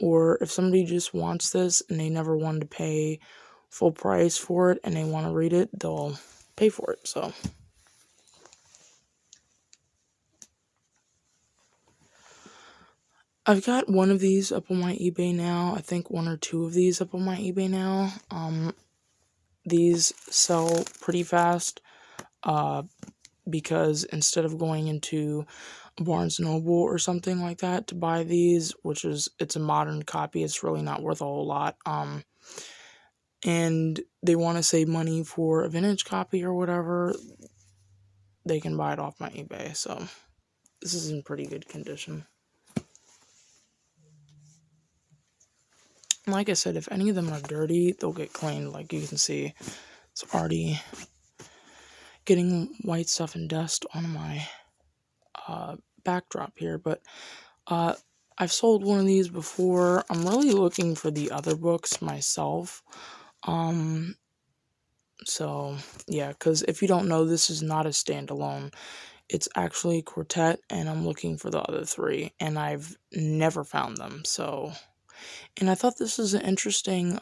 Or if somebody just wants this and they never wanted to pay full price for it and they want to read it, they'll pay for it. So I've got one of these up on my eBay now. I think one or two of these up on my eBay now. These sell pretty fast because instead of going into Barnes Noble or something like that to buy these, which is it's a modern copy, it's really not worth a whole lot. And they want to save money for a vintage copy or whatever, they can buy it off my eBay. So this is in pretty good condition. Like I said, if any of them are dirty, they'll get cleaned. Like you can see, it's already getting white stuff and dust on my backdrop here. But I've sold one of these before. I'm really looking for the other books myself. So yeah, because if you don't know, this is not a standalone. It's actually a quartet, and I'm looking for the other three, and I've never found them. So, and I thought this is an interesting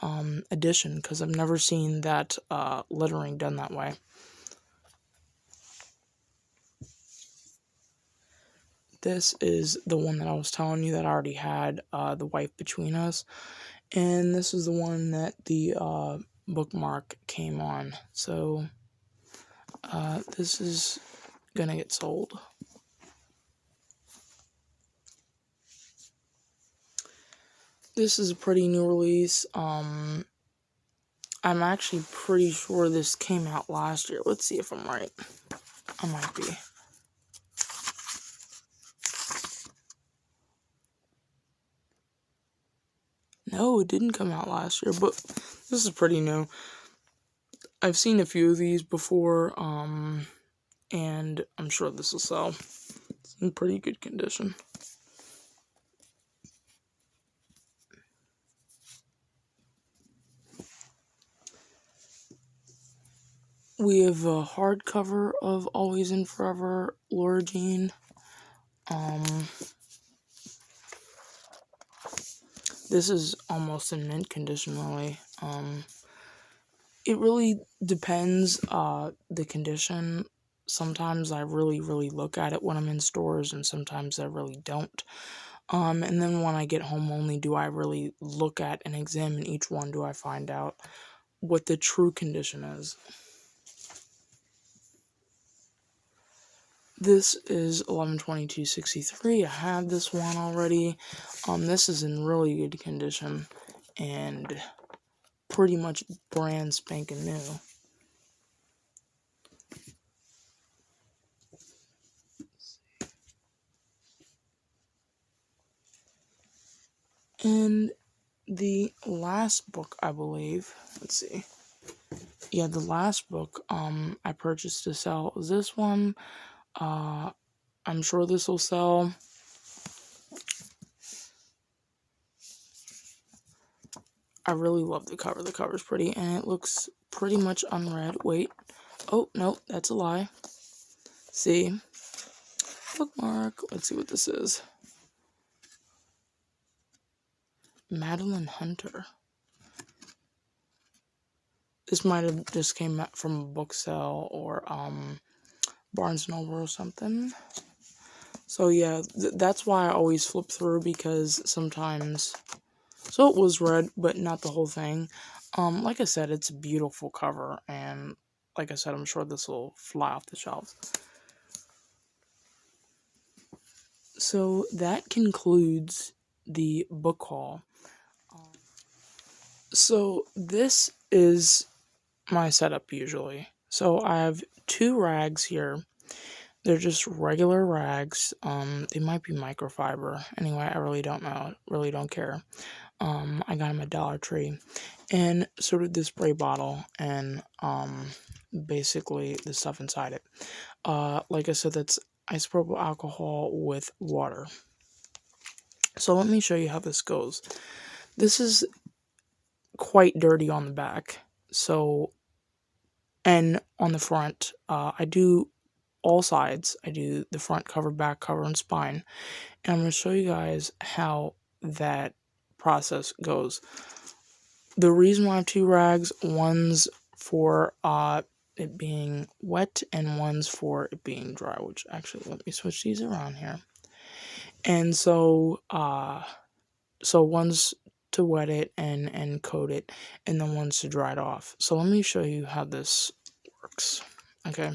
addition because I've never seen that lettering done that way. This is the one that I was telling you that I already had the wife between us, and this is the one that the bookmark came on. So this is gonna get sold. This is a pretty new release. I'm actually pretty sure this came out last year. Let's see if I'm right. I might be. No, it didn't come out last year, but this is pretty new. I've seen a few of these before, and I'm sure this will sell. It's in pretty good condition. We have a hardcover of Always and Forever, Laura Jean. This is almost in mint condition, really. It really depends the condition. sometimes I really, really look at it when I'm in stores, and sometimes I really don't. And then when I get home, only do I really look at and examine each one, do I find out what the true condition is. This is 11/22/63. I have this one already. This is in really good condition and pretty much brand spanking new. And the last book, I believe, let's see. Yeah, the last book I purchased to sell is this one. I'm sure this will sell. I really love the cover. The cover's pretty, and it looks pretty much unread. Wait. Oh, no, that's a lie. See? Bookmark. Let's see what this is. Madeline Hunter. This might have just came from a book sale or Barnes & Noble or something. So yeah, that's why I always flip through, because sometimes... So it was read, but not the whole thing. Like I said, it's a beautiful cover, and like I said, I'm sure this will fly off the shelves. So that concludes the book haul. So this is my setup usually. So I have 2 rags here. They're just regular rags. They might be microfiber. Anyway, I really don't know. Really don't care. I got them at Dollar Tree. And so did this spray bottle and basically the stuff inside it. Like I said, that's isopropyl alcohol with water. So let me show you how this goes. This is quite dirty on the back. So, and on the front, I do all sides. I do the front cover, back cover, and spine. And I'm going to show you guys how that process goes. The reason why I have 2 rags, one's for it being wet and one's for it being dry, which actually, let me switch these around here. And so one's to wet it and coat it, and then one's to dry it off. So let me show you how this works. Okay.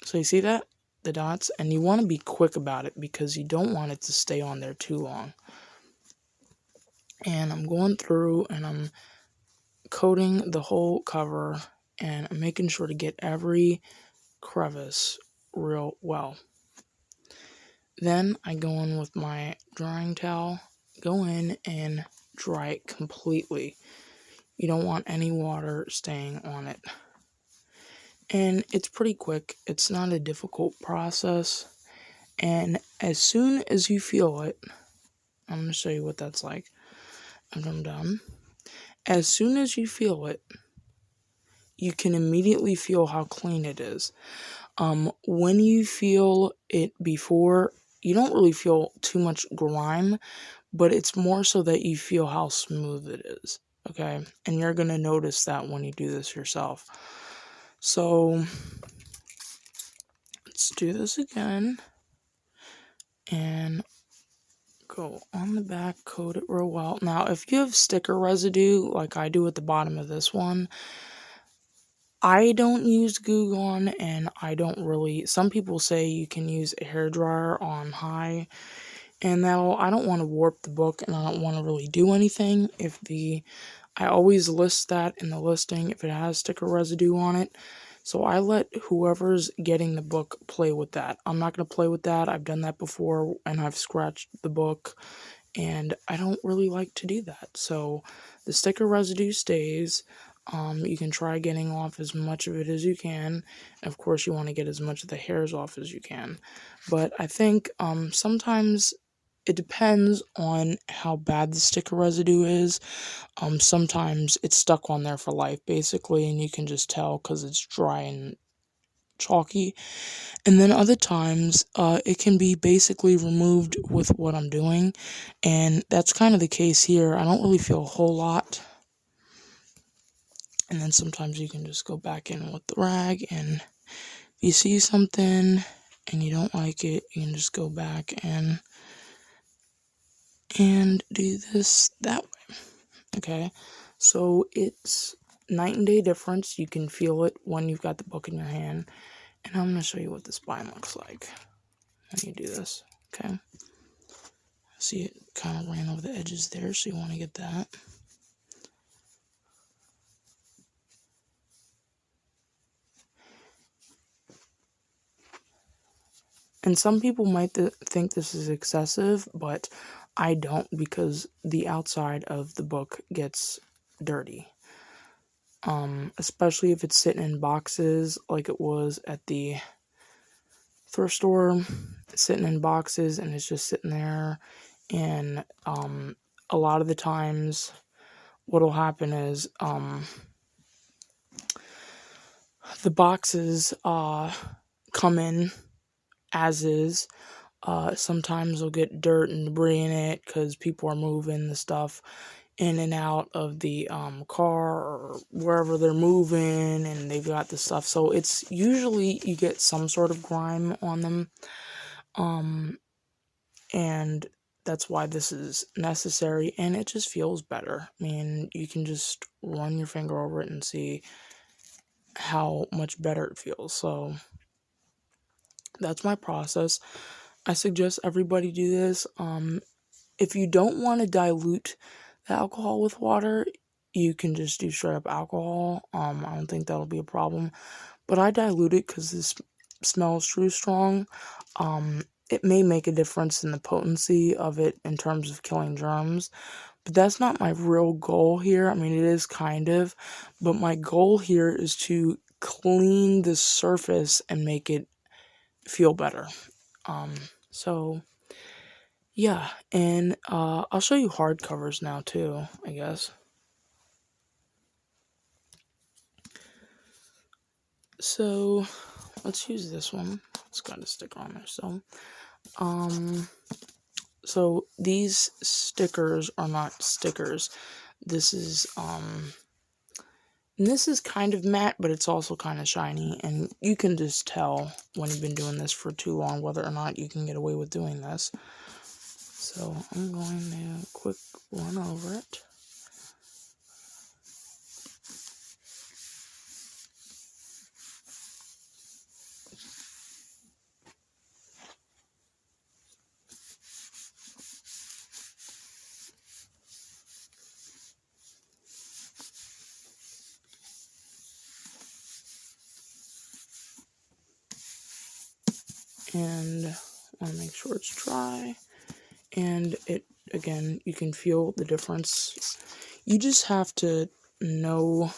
So you see that? The dots? And you want to be quick about it because you don't want it to stay on there too long. And I'm going through and I'm coating the whole cover, and I'm making sure to get every crevice real well. Then I go in with my drying towel, go in and dry it completely. You don't want any water staying on it. And it's pretty quick. It's not a difficult process. And as soon as you feel it, I'm going to show you what that's like after I'm done. As soon as you feel it, you can immediately feel how clean it is. When you feel it before, you don't really feel too much grime, but it's more so that you feel how smooth it is, okay? And you're going to notice that when you do this yourself. So, let's do this again. And go on the back, coat it real well. Now, if you have sticker residue, like I do at the bottom of this one, I don't use Goo Gone, and I don't really... Some people say you can use a hairdryer on high, and now I don't want to warp the book, and I don't want to really do anything. I always list that in the listing if it has sticker residue on it. So I let whoever's getting the book play with that. I'm not going to play with that. I've done that before, and I've scratched the book, and I don't really like to do that. So the sticker residue stays. You can try getting off as much of it as you can. Of course, you want to get as much of the hairs off as you can. But I think sometimes it depends on how bad the sticker residue is. Sometimes it's stuck on there for life, basically, and you can just tell because it's dry and chalky. And then other times, it can be basically removed with what I'm doing, and that's kind of the case here. I don't really feel a whole lot. And then sometimes you can just go back in with the rag and If you see something and you don't like it, you can just go back and do this that way. Okay, so it's night and day difference. You can feel it when you've got the book in your hand, and I'm going to show you what the spine looks like when you do this. Okay, see, it kind of ran over the edges there, so you want to get that. And some people might think this is excessive, but I don't, because the outside of the book gets dirty. Especially if it's sitting in boxes like it was at the thrift store. It's sitting in boxes and it's just sitting there. And a lot of the times what'll happen is the boxes come in as is. Sometimes they'll get dirt and debris in it because people are moving the stuff in and out of the car or wherever they're moving, and they've got the stuff. So it's usually you get some sort of grime on them, and that's why this is necessary, and it just feels better. I mean, you can just run your finger over it and see how much better it feels. So that's my process. I suggest everybody do this. If you don't want to dilute the alcohol with water, you can just do straight up alcohol. I don't think that'll be a problem. But I dilute it because this smells too strong. It may make a difference in the potency of it in terms of killing germs. But that's not my real goal here. I mean, it is kind of. But my goal here is to clean the surface and make it feel better. So yeah, and I'll show you hardcovers now too, I guess. So let's use this one. It's got a sticker on there. So these stickers are not stickers. This is and this is kind of matte, but it's also kind of shiny, and you can just tell when you've been doing this for too long whether or not you can get away with doing this. So I'm going to quick run over it. And I want to make sure it's dry. And it, again, you can feel the difference. You just have to know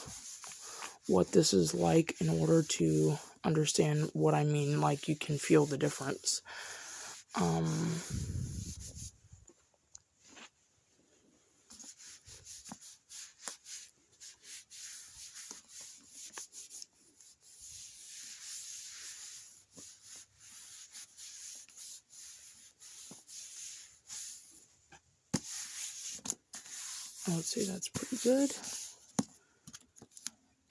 what this is like in order to understand what I mean. Like, you can feel the difference. I would say that's pretty good.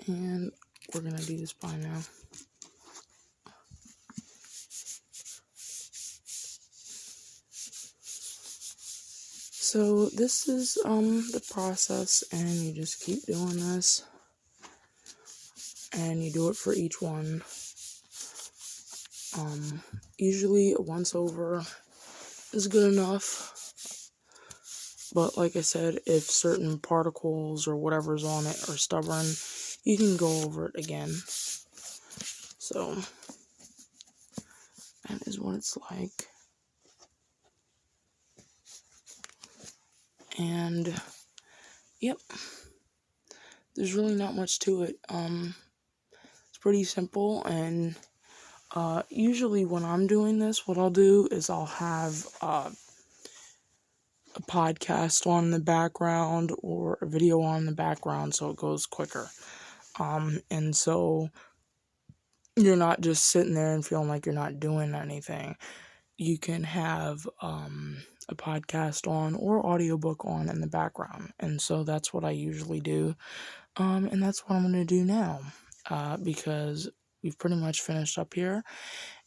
And we're going to do the spine now. So this is the process, and you just keep doing this, and you do it for each one. Usually a once over is good enough, but like I said, if certain particles or whatever's on it are stubborn, you can go over it again. So that is what it's like. And yep, there's really not much to it. It's pretty simple, and usually when I'm doing this, what I'll do is I'll have a podcast on in the background or a video on in the background, so it goes quicker. And so you're not just sitting there and feeling like you're not doing anything. You can have a podcast on or audiobook on in the background. And so that's what I usually do. And that's what I'm going to do now, because we've pretty much finished up here,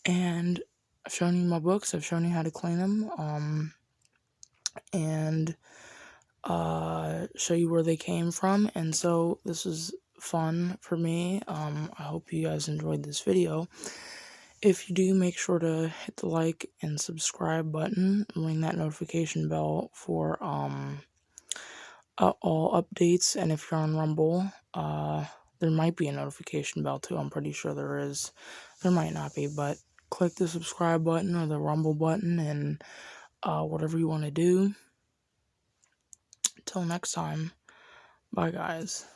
and I've shown you my books. I've shown you how to clean them, and show you where they came from. And so this is fun for me. I hope you guys enjoyed this video. If you do, make sure to hit the like and subscribe button and ring that notification bell for all updates. And if you're on Rumble, there might be a notification bell too. I'm pretty sure there is. There might not be, but click the subscribe button or the Rumble button and whatever you want to do. Until next time, bye guys.